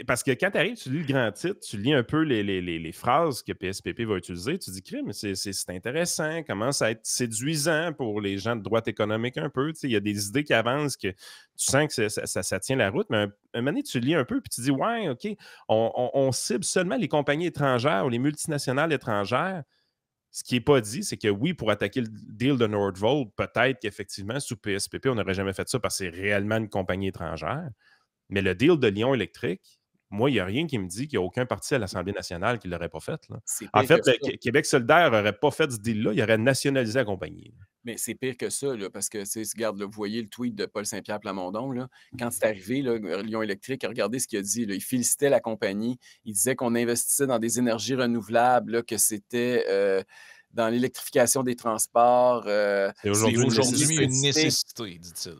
Parce que quand tu arrives, tu lis le grand titre, tu lis un peu les phrases que PSPP va utiliser, tu dis, crime, c'est intéressant, commence à être séduisant pour les gens de droite économique un peu. Tu sais, il y a des idées qui avancent que tu sens que ça tient la route, mais un moment donné, tu lis un peu puis tu dis, ouais, OK, on cible seulement les compagnies étrangères ou les multinationales étrangères. Ce qui n'est pas dit, c'est que oui, pour attaquer le deal de Nordvolt, peut-être qu'effectivement, sous PSPP, on n'aurait jamais fait ça parce que c'est réellement une compagnie étrangère. Mais le deal de Lyon électrique, moi, il n'y a rien qui me dit qu'il n'y a aucun parti à l'Assemblée nationale qui ne l'aurait pas fait. Là. C'est En pire fait, que ça. Québec solidaire n'aurait pas fait ce deal-là, il aurait nationalisé la compagnie. Mais c'est pire que ça, là, parce que, regarde, là, vous voyez le tweet de Paul Saint-Pierre Plamondon, là, quand c'est arrivé, là, Lyon Électrique, regardez ce qu'il a dit. Là, il félicitait la compagnie. Il disait qu'on investissait dans des énergies renouvelables, là, que c'était dans l'électrification des transports. C'est C'est aujourd'hui une aujourd'hui une nécessité, dit-il.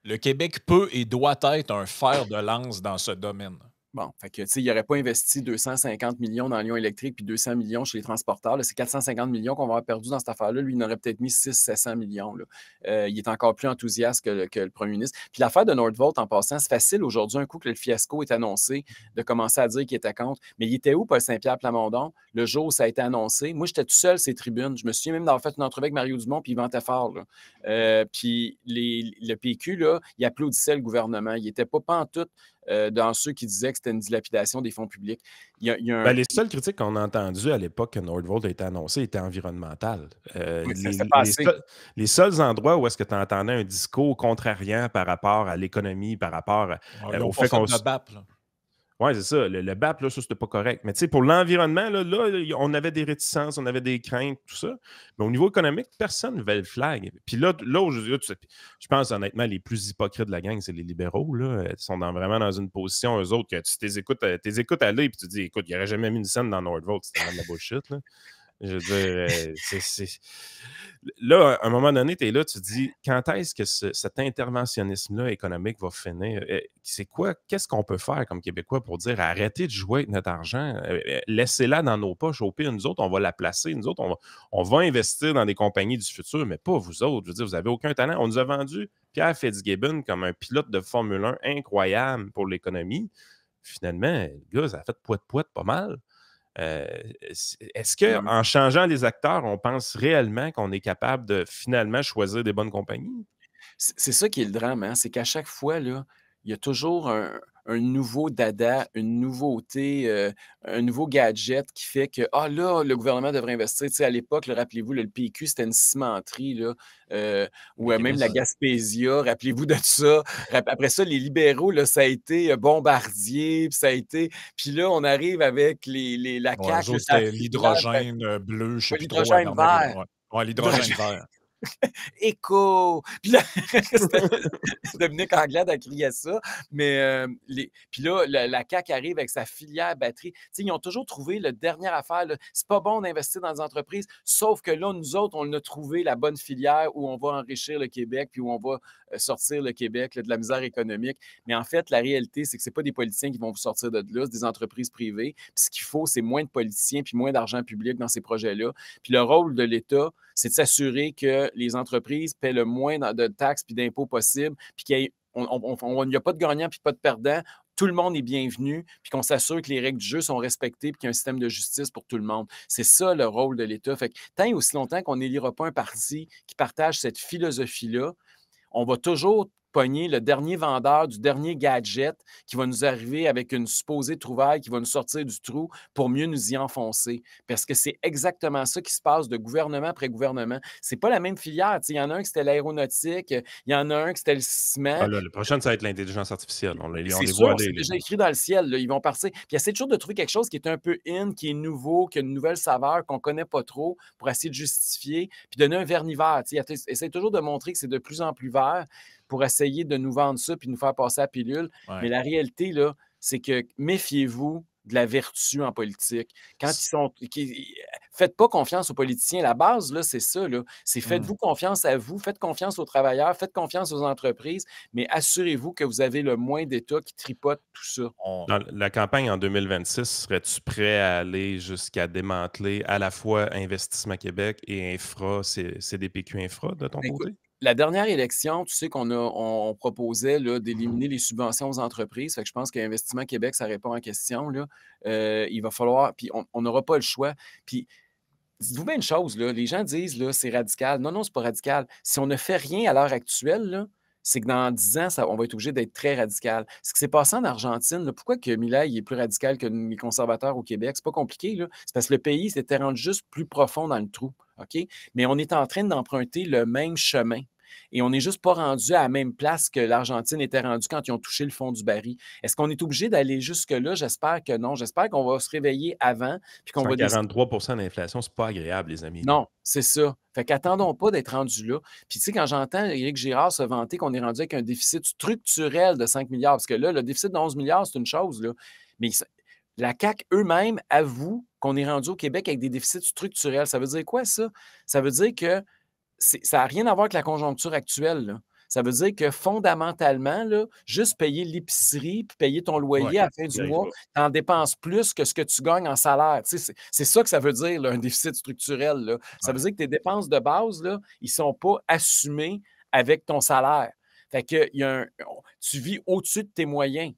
Le Québec peut et doit être un fer de lance dans ce domaine. Bon, fait que, tu sais, il n'aurait pas investi 250 millions dans Lyon Électrique puis 200 millions chez les transporteurs. C'est 450 millions qu'on va avoir perdu dans cette affaire-là. Lui, il en aurait peut-être mis 600-700 millions. Là. Il est encore plus enthousiaste que le premier ministre. Puis l'affaire de Nordvolt, en passant, c'est facile aujourd'hui, un coup que le fiasco est annoncé, de commencer à dire qu'il était contre. Mais il était où, Paul Saint-Pierre Plamondon, le jour où ça a été annoncé? Moi, j'étais tout seul ces tribunes. Je me souviens même d'avoir fait une entrevue avec Mario Dumont, puis il vantait fort. Puis le PQ, là, il applaudissait le gouvernement. Il n'était pas pantoute dans ceux qui disaient que c'était une dilapidation des fonds publics. Les seules critiques qu'on a entendues à l'époque que Nordvolt a été annoncé étaient environnementales. Oui, ça s'est passé. Les seuls endroits où est-ce que tu entendais un discours contrariant par rapport à l'économie, par rapport au fait qu'on... de BAP, là. Oui, c'est ça. Le BAP, là, ça, c'était pas correct. Mais tu sais, pour l'environnement, là, on avait des réticences, on avait des craintes, tout ça. Mais au niveau économique, personne ne levait le flag. Puis là je pense honnêtement, les plus hypocrites de la gang, c'est les libéraux. Là. Ils sont vraiment dans une position, eux autres, que tu t'écoutes aller et tu te dis, écoute, il n'y aurait jamais mis une scène dans Nordvolt, c'était vraiment de la bullshit. Là. Je veux dire, là, à un moment donné, tu es là, tu te dis, quand est-ce que cet interventionnisme-là économique va finir? C'est quoi? Qu'est-ce qu'on peut faire comme Québécois pour dire, arrêtez de jouer avec notre argent, laissez-la dans nos poches, au pire, nous autres, on va la placer, nous autres, on va investir dans des compagnies du futur, mais pas vous autres. Je veux dire, vous n'avez aucun talent. On nous a vendu Pierre Fitzgibbon comme un pilote de Formule 1 incroyable pour l'économie. Finalement, le gars, ça a fait poète-poète pas mal. Est-ce qu'en changeant les acteurs, on pense réellement qu'on est capable de finalement choisir des bonnes compagnies? C'est ça qui est le drame, hein? C'est qu'à chaque fois, là, il y a toujours un nouveau dada, une nouveauté, un nouveau gadget qui fait que, ah là, le gouvernement devrait investir. Tu sais, à l'époque, rappelez-vous, le PQ, c'était une cimenterie, là, ou même la Gaspésia, rappelez-vous de ça. Après ça, les libéraux, là, ça a été Bombardier, puis ça a été... Puis là, on arrive avec la CAQ. Ouais, c'était l'hydrogène bleu, je sais plus trop. L'hydrogène vert. Ouais, l'hydrogène vert. Écho! Puis là, Dominique Anglade a crié ça. Mais puis là, la CAQ arrive avec sa filière batterie. Tu sais, ils ont toujours trouvé la dernière affaire. C'est pas bon d'investir dans des entreprises, sauf que là, nous autres, on a trouvé la bonne filière où on va enrichir le Québec, puis où on va sortir le Québec là, de la misère économique. Mais en fait, la réalité, c'est que ce n'est pas des politiciens qui vont vous sortir de là, c'est des entreprises privées. Puis ce qu'il faut, c'est moins de politiciens puis moins d'argent public dans ces projets-là. Puis le rôle de l'État, c'est de s'assurer que les entreprises paient le moins de taxes puis d'impôts possible, puis qu'il y ait il n'y a pas de gagnant puis pas de perdant. Tout le monde est bienvenu, puis qu'on s'assure que les règles du jeu sont respectées, puis qu'il y a un système de justice pour tout le monde. C'est ça le rôle de l'État. Fait que tant et aussi longtemps qu'on n'élira pas un parti qui partage cette philosophie-là, on va toujours pogner le dernier vendeur du dernier gadget qui va nous arriver avec une supposée trouvaille qui va nous sortir du trou pour mieux nous y enfoncer. Parce que c'est exactement ça qui se passe de gouvernement après gouvernement. C'est pas la même filière. Il y en a un qui c'était l'aéronautique, il y en a un qui c'était le ciment. Ah là, le prochain, ça va être l'intelligence artificielle. On les C'est voit sûr, aller. c'est déjà écrit dans le ciel. Là. Ils vont partir. Puis il essaie toujours de trouver quelque chose qui est un peu in, qui est nouveau, qui a une nouvelle saveur qu'on ne connaît pas trop pour essayer de justifier, puis donner un vernis vert. Il essaie toujours de montrer que c'est de plus en plus vert pour essayer de nous vendre ça puis de nous faire passer à la pilule. Ouais. Mais la réalité, là, c'est que méfiez-vous de la vertu en politique. Quand ils sont. Faites pas confiance aux politiciens. La base, là, c'est ça. Là. C'est faites-vous confiance à vous, faites confiance aux travailleurs, faites confiance aux entreprises, mais assurez-vous que vous avez le moins d'État qui tripote tout ça. Dans la campagne en 2026, serais-tu prêt à aller jusqu'à démanteler à la fois Investissement Québec et Infra, CDPQ Infra de ton côté? La dernière élection, tu sais on proposait d'éliminer les subventions aux entreprises. Fait que je pense qu'Investissement Québec, ça répond en question. Là. Il va falloir, puis on n'aura pas le choix. Puis dites-vous bien une chose, là, les gens disent là, c'est radical. Non, non, c'est pas radical. Si on ne fait rien à l'heure actuelle, là, c'est que dans 10 ans, on va être obligé d'être très radical. Ce qui s'est passé en Argentine, là, pourquoi que Milei est plus radical que les conservateurs au Québec? C'est pas compliqué. Là. C'est parce que le pays s'était rendu juste plus profond dans le trou. OK? Mais on est en train d'emprunter le même chemin. Et on n'est juste pas rendu à la même place que l'Argentine était rendue quand ils ont touché le fond du baril. Est-ce qu'on est obligé d'aller jusque-là? J'espère que non. J'espère qu'on va se réveiller avant. Puis qu'on va 43 d'inflation, c'est pas agréable, les amis. Non, c'est ça. Fait qu'attendons pas d'être rendu là. Puis tu sais, quand j'entends Éric Girard se vanter qu'on est rendu avec un déficit structurel de 5 milliards, parce que là, le déficit de 11 milliards, c'est une chose, là. Mais la CAQ eux-mêmes avouent qu'on est rendu au Québec avec des déficits structurels. Ça veut dire quoi, ça? Ça veut dire que ça n'a rien à voir avec la conjoncture actuelle. Là. Ça veut dire que fondamentalement, là, juste payer l'épicerie puis payer ton loyer à la fin du mois, tu en dépenses plus que ce que tu gagnes en salaire. Tu sais, c'est ça que ça veut dire, là, un déficit structurel. Là. Ça veut dire que tes dépenses de base, là, ils ne sont pas assumés avec ton salaire. Fait que tu vis au-dessus de tes moyens.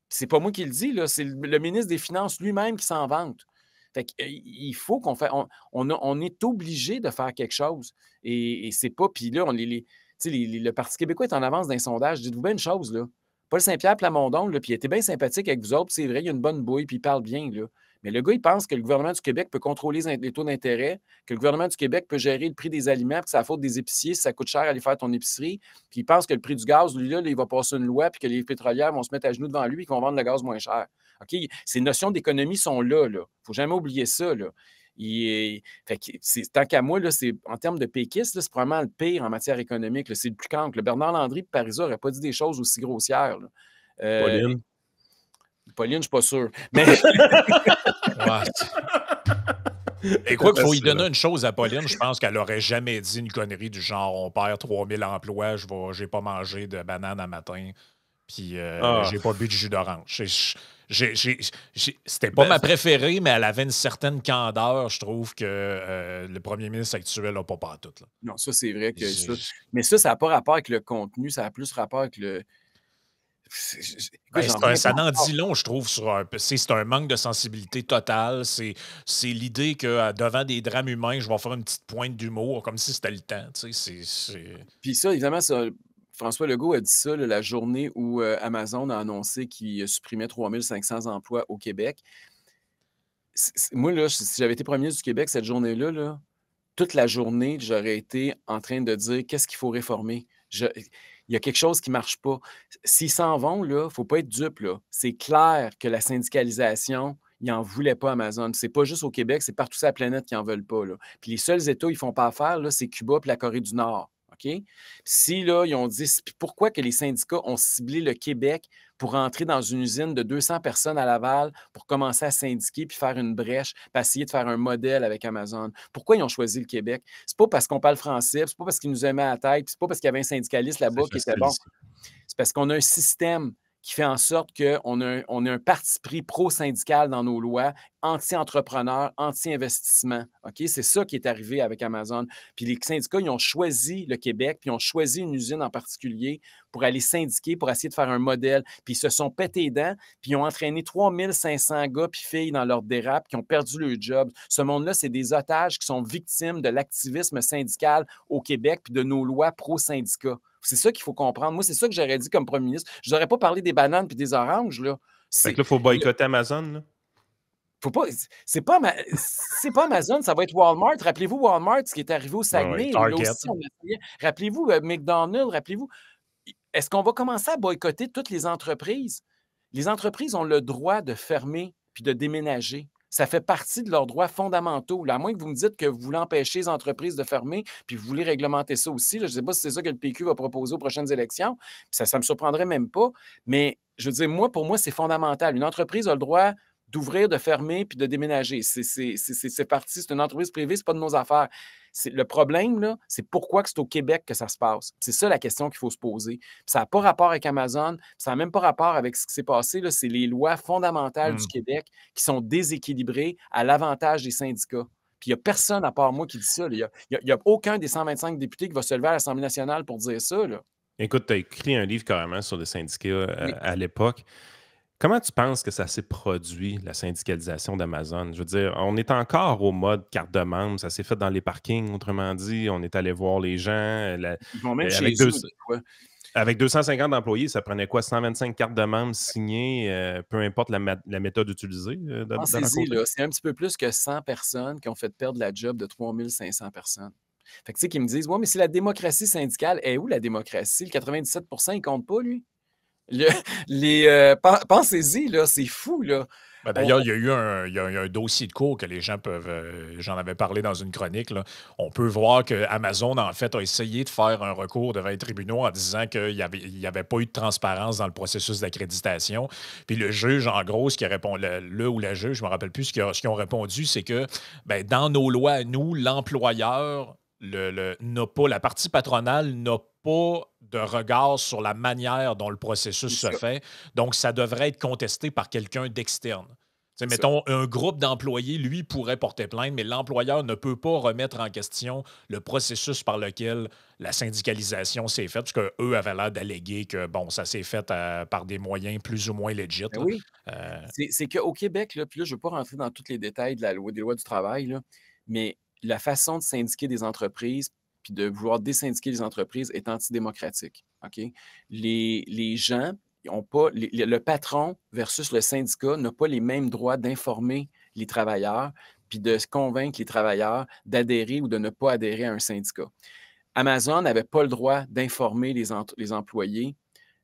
C'est pas moi qui le dis, là, c'est le ministre des Finances lui-même qui s'en vante. Fait qu'il faut qu'on fasse. On est obligé de faire quelque chose. Et c'est pas. Puis là, le Parti québécois est en avance d'un sondage. Dites-vous bien une chose, là. Paul Saint-Pierre Plamondon, là, puis il était bien sympathique avec vous autres, c'est vrai, il y a une bonne bouille, puis il parle bien, là. Mais le gars, il pense que le gouvernement du Québec peut contrôler les taux d'intérêt, que le gouvernement du Québec peut gérer le prix des aliments, puis que c'est la faute des épiciers si ça coûte cher aller faire ton épicerie. Puis il pense que le prix du gaz, lui, là, il va passer une loi, puis que les pétrolières vont se mettre à genoux devant lui et qu'ils vont vendre le gaz moins cher. OK? Ces notions d'économie sont là, là. Il ne faut jamais oublier ça, là. Tant qu'à moi, là, en termes de péquistes, c'est probablement le pire en matière économique. Là, c'est le plus cancre. Le Bernard Landry et Parizeau n'auraient pas dit des choses aussi grossières. Là. Pauline, je ne suis pas sûr. Mais... Et quoi qu'il faut y donner une chose à Pauline, je pense qu'elle n'aurait jamais dit une connerie du genre on perd 3000 emplois, j'ai pas mangé de banane à matin, puis j'ai pas bu de jus d'orange. C'était pas ma préférée, mais elle avait une certaine candeur, je trouve, que le premier ministre actuel n'a pas tout. Là. Non, ça, c'est vrai que ça. Mais ça n'a pas rapport avec le contenu, ça a plus rapport avec le. Ça n'en dit long, je trouve, c'est un manque de sensibilité totale. C'est l'idée que devant des drames humains, je vais faire une petite pointe d'humour, comme si c'était le temps. Puis ça, évidemment, François Legault a dit ça la journée où Amazon a annoncé qu'il supprimait 3500 emplois au Québec. Moi, là, si j'avais été premier ministre du Québec cette journée-là, là, toute la journée, j'aurais été en train de dire qu'est-ce qu'il faut réformer. Il y a quelque chose qui ne marche pas. S'ils s'en vont, il ne faut pas être dupe. C'est clair que la syndicalisation, ils n'en voulaient pas Amazon. C'est pas juste au Québec, c'est partout sur la planète qui n'en veulent pas. Là. Puis les seuls États où ils ne font pas affaire, c'est Cuba et la Corée du Nord. OK? Si là, ils ont dit, puis pourquoi que les syndicats ont ciblé le Québec pour entrer dans une usine de 200 personnes à Laval pour commencer à syndiquer puis faire une brèche, puis essayer de faire un modèle avec Amazon? Pourquoi ils ont choisi le Québec? C'est pas parce qu'on parle français, c'est pas parce qu'ils nous aimaient à la tête, puis c'est pas parce qu'il y avait un syndicaliste là-bas C'est qui était facile bon. ici. C'est parce qu'on a un système qui fait en sorte qu'on a un parti pris pro-syndical dans nos lois, anti-entrepreneur, anti-investissement. OK? C'est ça qui est arrivé avec Amazon. Puis les syndicats, ils ont choisi le Québec, puis ils ont choisi une usine en particulier pour aller syndiquer, pour essayer de faire un modèle. Puis ils se sont pétés les dents, puis ils ont entraîné 3500 gars puis filles dans leur dérape qui ont perdu leur job. Ce monde-là, c'est des otages qui sont victimes de l'activisme syndical au Québec puis de nos lois pro-syndicats. C'est ça qu'il faut comprendre. Moi, c'est ça que j'aurais dit comme premier ministre. Je n'aurais pas parlé des bananes puis des oranges, là. Fait que là, il faut boycotter Amazon, là. Faut pas, c'est pas Amazon, ça va être Walmart. Rappelez-vous Walmart, ce qui est arrivé au Saguenay. Là Target. aussi, on essayait. Rappelez-vous McDonald's, rappelez-vous. Est-ce qu'on va commencer à boycotter toutes les entreprises? Les entreprises ont le droit de fermer puis de déménager. Ça fait partie de leurs droits fondamentaux. Là, à moins que vous me dites que vous voulez empêcher les entreprises de fermer, puis vous voulez réglementer ça aussi. Là, je ne sais pas si c'est ça que le PQ va proposer aux prochaines élections. Ça ne me surprendrait même pas. Mais je veux dire, pour moi, c'est fondamental. Une entreprise a le droit d'ouvrir, de fermer, puis de déménager. C'est parti. C'est une entreprise privée, ce n'est pas de nos affaires. Le problème, là, c'est pourquoi c'est au Québec que ça se passe. C'est ça la question qu'il faut se poser. Puis ça n'a pas rapport avec Amazon, ça n'a même pas rapport avec ce qui s'est passé. C'est les lois fondamentales du Québec qui sont déséquilibrées à l'avantage des syndicats. Puis il n'y a personne à part moi qui dit ça. Il n'y a aucun des 125 députés qui va se lever à l'Assemblée nationale pour dire ça. Là. Écoute, tu as écrit un livre carrément sur les syndicats Oui. à l'époque. Comment tu penses que ça s'est produit, la syndicalisation d'Amazon? Je veux dire, on est encore au mode carte de membre. Ça s'est fait dans les parkings, autrement dit. On est allé voir les gens. Ils vont même chez avec, eux, deux- des fois. avec 250 employés, ça prenait quoi? 125 cartes de membres signées, peu importe la méthode utilisée de leur Pensez-y, côté? là, c'est un petit peu plus que 100 personnes qui ont fait perdre la job de 3500 personnes. Fait que tu sais, qui me disent, ouais, mais c'est la démocratie syndicale. Et où la démocratie? Le 97 il ne compte pas, lui. Pensez-y, là, c'est fou, là. D'ailleurs, il y a eu un dossier de cours que les gens peuvent. J'en avais parlé dans une chronique. Là. On peut voir que Amazon, en fait, a essayé de faire un recours devant les tribunaux en disant qu'il n'y avait pas eu de transparence dans le processus d'accréditation. Puis le juge, en gros, ce qui répond, le ou la juge, je ne me rappelle plus, ce qu'ils ont répondu, c'est que dans nos lois, nous, l'employeur, n'a pas, la partie patronale n'a pas de regard sur la manière dont le processus se fait. Donc, ça devrait être contesté par quelqu'un d'externe. Mettons, un groupe d'employés, lui, pourrait porter plainte, mais l'employeur ne peut pas remettre en question le processus par lequel la syndicalisation s'est faite, parce qu'eux avaient l'air d'alléguer que, bon, ça s'est fait par des moyens plus ou moins legit. Ben oui. C'est qu'au Québec, là, puis là, je ne veux pas rentrer dans tous les détails des lois du travail, là, mais la façon de syndiquer des entreprises puis de vouloir désyndiquer les entreprises est antidémocratique. OK? Les gens ont pas. Le patron versus le syndicat n'a pas les mêmes droits d'informer les travailleurs puis de convaincre les travailleurs d'adhérer ou de ne pas adhérer à un syndicat. Amazon n'avait pas le droit d'informer les employés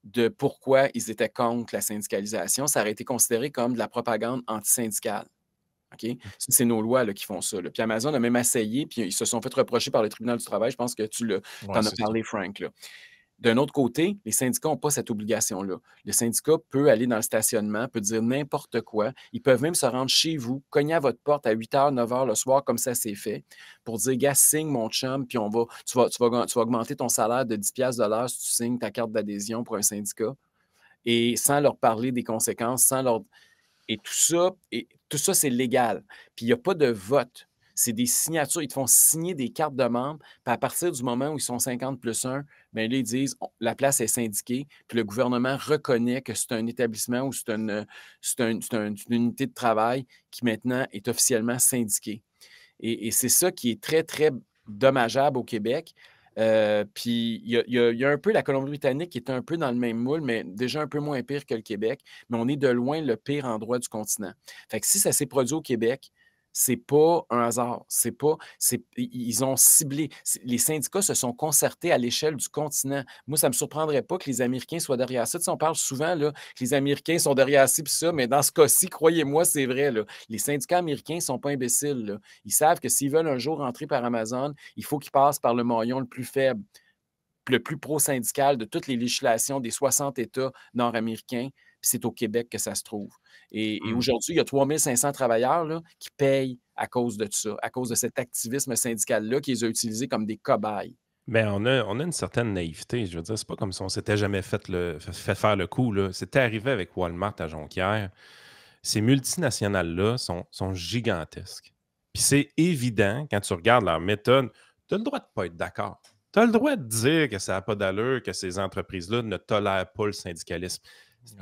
de pourquoi ils étaient contre la syndicalisation. Ça aurait été considéré comme de la propagande antisyndicale. OK? C'est nos lois là, qui font ça. Là. Puis Amazon a même essayé, puis ils se sont fait reprocher par le tribunal du travail. Je pense que tu en as parlé, Frank. Là. D'un autre côté, les syndicats n'ont pas cette obligation-là. Le syndicat peut aller dans le stationnement, peut dire n'importe quoi. Ils peuvent même se rendre chez vous, cogner à votre porte à 8h, 9h le soir, comme ça s'est fait, pour dire, gars, signe mon chum, puis tu vas augmenter ton salaire de 10$ de l'heure si tu signes ta carte d'adhésion pour un syndicat. Et sans leur parler des conséquences, sans leur... Et tout ça, c'est légal. Puis il n'y a pas de vote. C'est des signatures. Ils te font signer des cartes de membres. Puis à partir du moment où ils sont 50 plus 1, bien là, ils disent la place est syndiquée. Puis le gouvernement reconnaît que c'est un établissement ou c'est une unité de travail qui maintenant est officiellement syndiquée. Et c'est ça qui est très, très dommageable au Québec. Puis il y a un peu la Colombie-Britannique qui est un peu dans le même moule, mais déjà un peu moins pire que le Québec. Mais on est de loin le pire endroit du continent. Fait que si ça s'est produit au Québec, c'est pas un hasard. Ils ont ciblé. Les syndicats se sont concertés à l'échelle du continent. Moi, ça ne me surprendrait pas que les Américains soient derrière ça. Tu sais, on parle souvent là, que les Américains sont derrière ci et ça, mais dans ce cas-ci, croyez-moi, c'est vrai. Là. Les syndicats américains ne sont pas imbéciles. Là. Ils savent que s'ils veulent un jour rentrer par Amazon, il faut qu'ils passent par le maillon le plus faible. le plus pro-syndical de toutes les législations des 60 États nord-américains, puis c'est au Québec que ça se trouve. Et aujourd'hui, il y a 3500 travailleurs là, qui payent à cause de ça, à cause de cet activisme syndical-là qui les a utilisés comme des cobayes. Ben, on a une certaine naïveté. Je veux dire, c'est pas comme si on s'était jamais fait faire le coup, là. C'était arrivé avec Walmart à Jonquière. Ces multinationales-là sont gigantesques. Puis c'est évident, quand tu regardes leur méthode, tu as le droit de ne pas être d'accord. Tu as le droit de dire que ça n'a pas d'allure, que ces entreprises-là ne tolèrent pas le syndicalisme.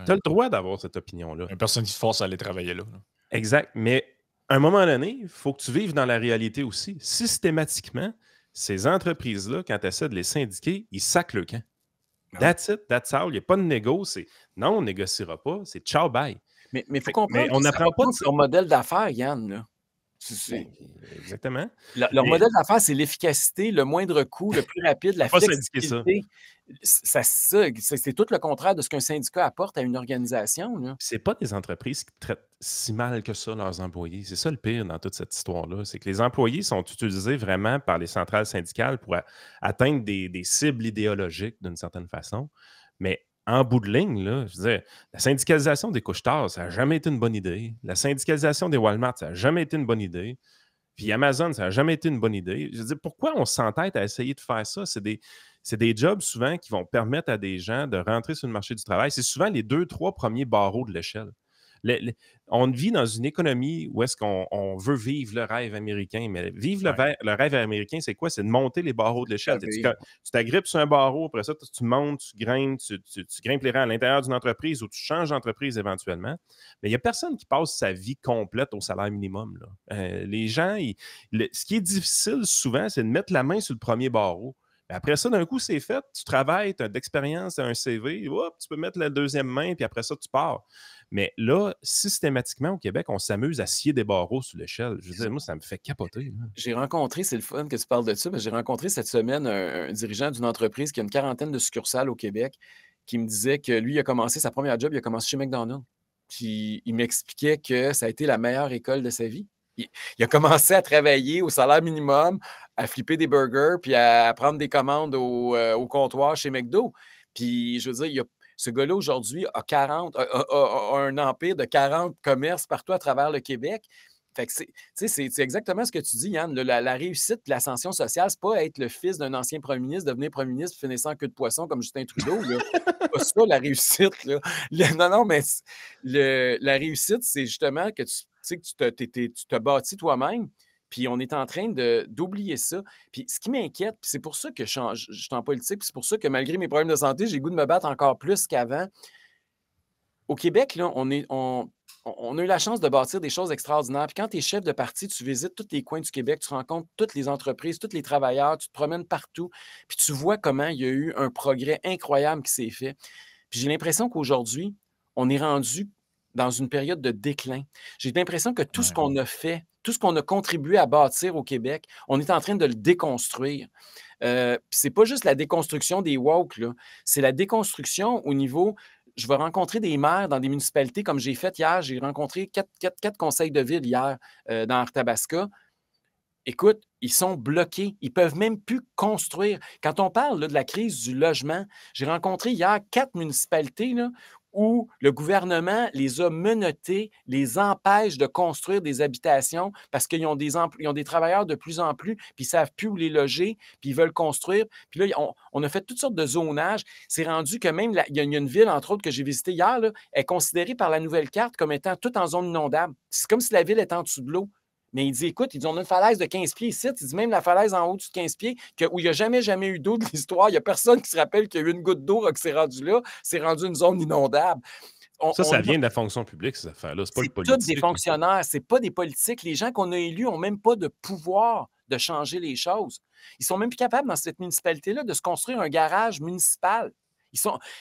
Tu as le droit d'avoir cette opinion-là. Il y a personne qui se force à aller travailler là. Exact. Mais à un moment donné, il faut que tu vives dans la réalité aussi. Systématiquement, ces entreprises-là, quand tu essaies de les syndiquer, ils sacent le camp. That's it, that's all. Il n'y a pas de négo. C'est non, on ne négociera pas. C'est ciao, bye. Mais il faut comprendre on n'apprend pas de leur modèle d'affaires, Yann. Là. Exactement. Leur modèle d'affaires, c'est l'efficacité, le moindre coût, le plus rapide, la flexibilité. C'est tout le contraire de ce qu'un syndicat apporte à une organisation. Ce n'est pas des entreprises qui traitent si mal que ça leurs employés. C'est ça le pire dans toute cette histoire-là. C'est que les employés sont utilisés vraiment par les centrales syndicales pour atteindre des cibles idéologiques d'une certaine façon. Mais en bout de ligne, là, je veux dire, la syndicalisation des couche-tard, ça n'a jamais été une bonne idée. La syndicalisation des Walmart, ça n'a jamais été une bonne idée. Puis Amazon, ça n'a jamais été une bonne idée. Je veux dire, pourquoi on s'entête à essayer de faire ça? C'est des jobs souvent qui vont permettre à des gens de rentrer sur le marché du travail. C'est souvent les 2-3 premiers barreaux de l'échelle. On vit dans une économie où est-ce qu'on veut vivre le rêve américain, mais vivre le rêve américain, c'est quoi? C'est de monter les barreaux de l'échelle. Tu t'agrippes sur un barreau, après ça, tu montes, tu grimpes, tu grimpes les rangs à l'intérieur d'une entreprise ou tu changes d'entreprise éventuellement. Mais il n'y a personne qui passe sa vie complète au salaire minimum, là. Les gens, ce qui est difficile souvent, c'est de mettre la main sur le premier barreau. Après ça, d'un coup, c'est fait. Tu travailles, tu as d'expérience, tu as un CV, hop, tu peux mettre la deuxième main, puis après ça, tu pars. Mais là, systématiquement, au Québec, on s'amuse à scier des barreaux sur l'échelle. Je veux dire, moi, ça me fait capoter. Là. J'ai rencontré, c'est le fun que tu parles de ça, mais j'ai rencontré cette semaine un dirigeant d'une entreprise qui a une quarantaine de succursales au Québec qui me disait que lui, il a commencé sa première job, il a commencé chez McDonald's. Puis il m'expliquait que ça a été la meilleure école de sa vie. Il a commencé à travailler au salaire minimum, à flipper des burgers, puis à prendre des commandes au comptoir chez McDo. Puis, je veux dire, ce gars-là, aujourd'hui, a un empire de 40 commerces partout à travers le Québec. Fait que c'est exactement ce que tu dis, Yann. La réussite et l'ascension sociale, c'est pas être le fils d'un ancien premier ministre, devenir premier ministre, finir sans queue de poisson comme Justin Trudeau. C'est pas ça, la réussite. Là. Non, mais la réussite, c'est justement que tu t'as bâti toi-même, puis on est en train d'oublier ça. Puis ce qui m'inquiète, puis c'est pour ça que je suis en politique, puis c'est pour ça que malgré mes problèmes de santé, j'ai le goût de me battre encore plus qu'avant. Au Québec, là, on a eu la chance de bâtir des choses extraordinaires. Puis quand tu es chef de parti, tu visites tous les coins du Québec, tu rencontres toutes les entreprises, tous les travailleurs, tu te promènes partout, puis tu vois comment il y a eu un progrès incroyable qui s'est fait. Puis j'ai l'impression qu'aujourd'hui, on est rendu dans une période de déclin. J'ai l'impression que tout ce qu'on a fait, tout ce qu'on a contribué à bâtir au Québec, on est en train de le déconstruire. Puis c'est pas juste la déconstruction des woke, là. C'est la déconstruction au niveau... Je vais rencontrer des maires dans des municipalités comme j'ai fait hier. J'ai rencontré quatre conseils de ville hier dans Arthabasca. Écoute, ils sont bloqués. Ils ne peuvent même plus construire. Quand on parle là, de la crise du logement, j'ai rencontré hier 4 municipalités là, où le gouvernement les a menottés, les empêche de construire des habitations parce qu'ils ont des travailleurs de plus en plus, puis ils ne savent plus où les loger, puis ils veulent construire. Puis là, on a fait toutes sortes de zonages. C'est rendu que même, il y a une ville, entre autres, que j'ai visitée hier, là, est considérée par la nouvelle carte comme étant toute en zone inondable. C'est comme si la ville était en dessous de l'eau. Mais il dit, écoute, on a une falaise de 15 pieds ici. Il dit même la falaise en haut de 15 pieds, où il n'y a jamais eu d'eau de l'histoire. Il n'y a personne qui se rappelle qu'il y a eu une goutte d'eau qui s'est rendue là. C'est rendu une zone inondable. Ça vient de la fonction publique, ces affaires-là. C'est pas le politique. C'est tous des fonctionnaires. Ce n'est pas des politiques. Les gens qu'on a élus n'ont même pas de pouvoir de changer les choses. Ils ne sont même plus capables, dans cette municipalité-là, de se construire un garage municipal.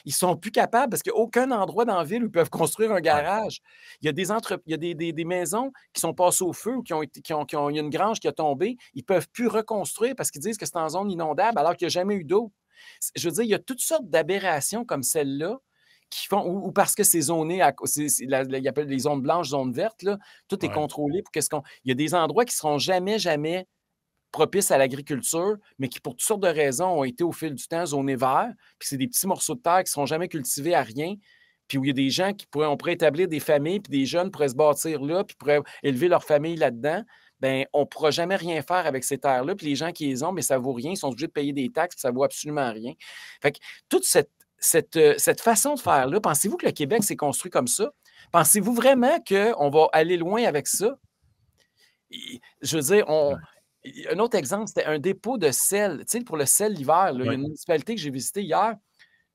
Ils sont plus capables parce qu'il n'y a aucun endroit dans la ville où ils peuvent construire un garage. Il y a des maisons qui sont passées au feu ou il y a une grange qui a tombé. Ils ne peuvent plus reconstruire parce qu'ils disent que c'est en zone inondable alors qu'il n'y a jamais eu d'eau. Je veux dire, il y a toutes sortes d'aberrations comme celle-là qui font, ou parce que c'est zoné, ils appellent les zones blanches, zones vertes, là, tout est contrôlé pour il y a des endroits qui ne seront jamais propices à l'agriculture, mais qui, pour toutes sortes de raisons, ont été au fil du temps zonés verts. Puis c'est des petits morceaux de terre qui ne seront jamais cultivés à rien. Puis où il y a des gens on pourrait établir des familles, puis des jeunes pourraient se bâtir là, puis pourraient élever leur famille là-dedans. Bien, on ne pourra jamais rien faire avec ces terres-là. Puis les gens qui les ont, mais ça ne vaut rien. Ils sont obligés de payer des taxes, puis ça ne vaut absolument rien. Fait que toute cette façon de faire-là, pensez-vous que le Québec s'est construit comme ça? Pensez-vous vraiment qu'on va aller loin avec ça? Je veux dire, un autre exemple, c'était un dépôt de sel. Tu sais, pour le sel l'hiver, il y a une municipalité que j'ai visitée hier.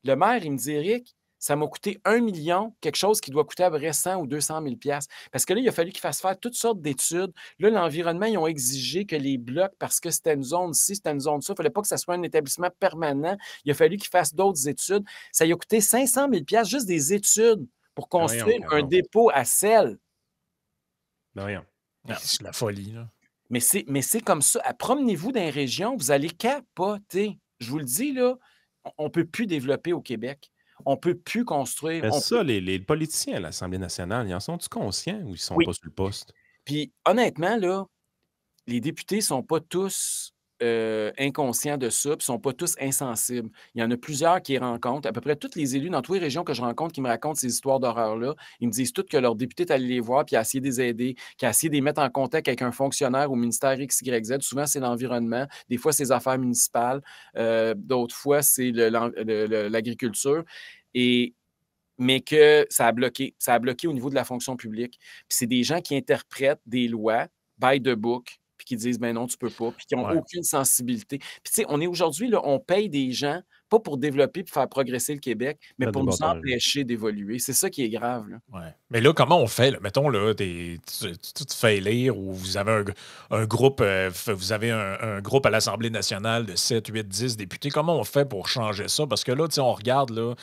Le maire, il me dit, Eric, ça m'a coûté 1 million, quelque chose qui doit coûter à peu près 100 ou 200 000 piastres. Parce que là, il a fallu qu'ils fassent faire toutes sortes d'études. Là, l'environnement, ils ont exigé que les blocs, parce que c'était une zone ci, c'était une zone ça, il ne fallait pas que ça soit un établissement permanent. Il a fallu qu'ils fassent d'autres études. Ça lui a coûté 500 000 piastres, juste des études pour construire un dépôt à sel. C'est la folie, là. Mais c'est comme ça. Promenez-vous dans les régions, vous allez capoter. Je vous le dis, là, on ne peut plus développer au Québec. On ne peut plus construire. Mais les politiciens à l'Assemblée nationale, ils en sont-ils conscients ou ils ne sont pas sur le poste? Puis honnêtement, là, les députés ne sont pas tous inconscients de ça, puis ne sont pas tous insensibles. Il y en a plusieurs qui les rencontrent. À peu près tous les élus dans toutes les régions que je rencontre qui me racontent ces histoires d'horreur-là, ils me disent tous que leur député est allé les voir, puis a essayé de les aider, qui a essayé de les mettre en contact avec un fonctionnaire au ministère X, Y, Z. Souvent, c'est l'environnement. Des fois, c'est les affaires municipales. D'autres fois, c'est l'agriculture. Mais que ça a bloqué. Ça a bloqué au niveau de la fonction publique. Puis c'est des gens qui interprètent des lois by the book, puis qui disent, ben non, tu peux pas, puis qui n'ont aucune sensibilité. Puis tu sais, on est aujourd'hui, là, on paye des gens, pas pour développer et faire progresser le Québec, mais pour nous empêcher d'évoluer. C'est ça qui est grave, là. Ouais. Mais là, comment on fait? Là? Mettons, là, tu te fais élire ou vous avez un groupe, vous avez un groupe à l'Assemblée nationale de 7, 8, 10 députés. Comment on fait pour changer ça? Parce que là, on regarde, là,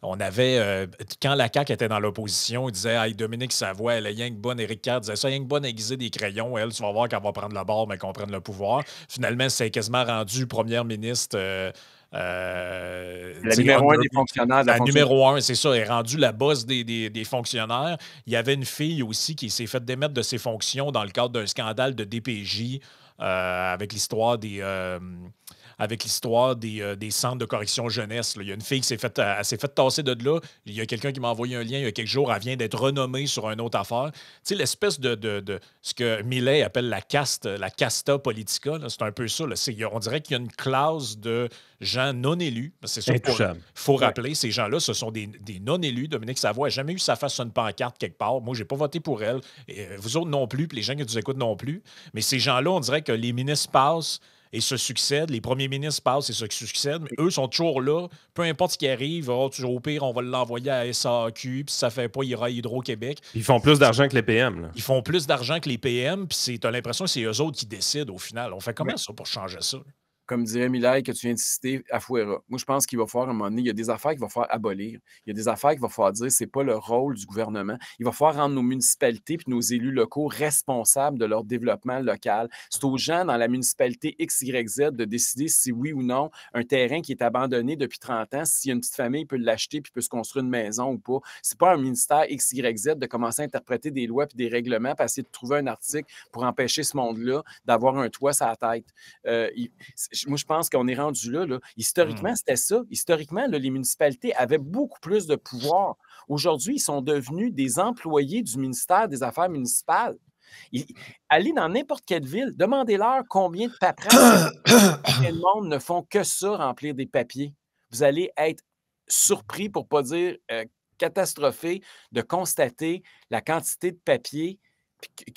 on avait, quand la CAQ était dans l'opposition, il disait, hey, Dominique Savoie, elle est rien que bonne, Éric Kerr disait ça, rien que bonne aiguiser des crayons, elle, tu vas voir qu'elle va prendre le bord, mais qu'on prenne le pouvoir. Finalement, c'est quasiment rendu première ministre. La numéro 1 des fonctionnaires. La numéro 1, c'est ça, est rendue la boss des fonctionnaires. Il y avait une fille aussi qui s'est fait démettre de ses fonctions dans le cadre d'un scandale de DPJ avec l'histoire des centres de correction jeunesse. Là. Il y a une fille qui s'est fait tasser de là. Il y a quelqu'un qui m'a envoyé un lien il y a quelques jours. Elle vient d'être renommée sur une autre affaire. Tu sais, l'espèce de ce que Millet appelle la casta politica, là, c'est un peu ça. Là. On dirait qu'il y a une classe de gens non élus. C'est ça qu'il faut rappeler. Ces gens-là, ce sont des non-élus. Dominique Savoie n'a jamais eu sa face sur une pancarte quelque part. Moi, je n'ai pas voté pour elle. Et, vous autres non plus, puis les gens qui nous écoutent non plus. Mais ces gens-là, on dirait que les ministres passent et se succèdent. Les premiers ministres passent et se succèdent, mais eux sont toujours là. Peu importe ce qui arrive, au pire, on va l'envoyer à SAQ, puis si ça ne fait pas, il ira à Hydro-Québec. Ils font plus d'argent que les PM. Là. Ils font plus d'argent que les PM, puis tu as l'impression que c'est eux autres qui décident au final. On fait comment ça pour changer ça? Comme dirait Millet, que tu viens de citer, Afuera. Moi, je pense qu'il va falloir, à un moment donné, il y a des affaires qu'il va falloir abolir. Il y a des affaires qu'il va falloir dire, c'est pas le rôle du gouvernement. Il va falloir rendre nos municipalités et nos élus locaux responsables de leur développement local. C'est aux gens dans la municipalité XYZ de décider si oui ou non un terrain qui est abandonné depuis 30 ans, s'il y a une petite famille, il peut l'acheter puis peut se construire une maison ou pas. C'est pas un ministère XYZ de commencer à interpréter des lois et des règlements pour essayer de trouver un article pour empêcher ce monde-là d'avoir un toit sur la tête. Moi, je pense qu'on est rendu là. Historiquement, c'était ça. Historiquement, là, les municipalités avaient beaucoup plus de pouvoir. Aujourd'hui, ils sont devenus des employés du ministère des Affaires municipales. Allez dans n'importe quelle ville, demandez-leur combien de paperasses le monde ne font que ça, remplir des papiers. Vous allez être surpris, pour ne pas dire catastrophé, de constater la quantité de papiers.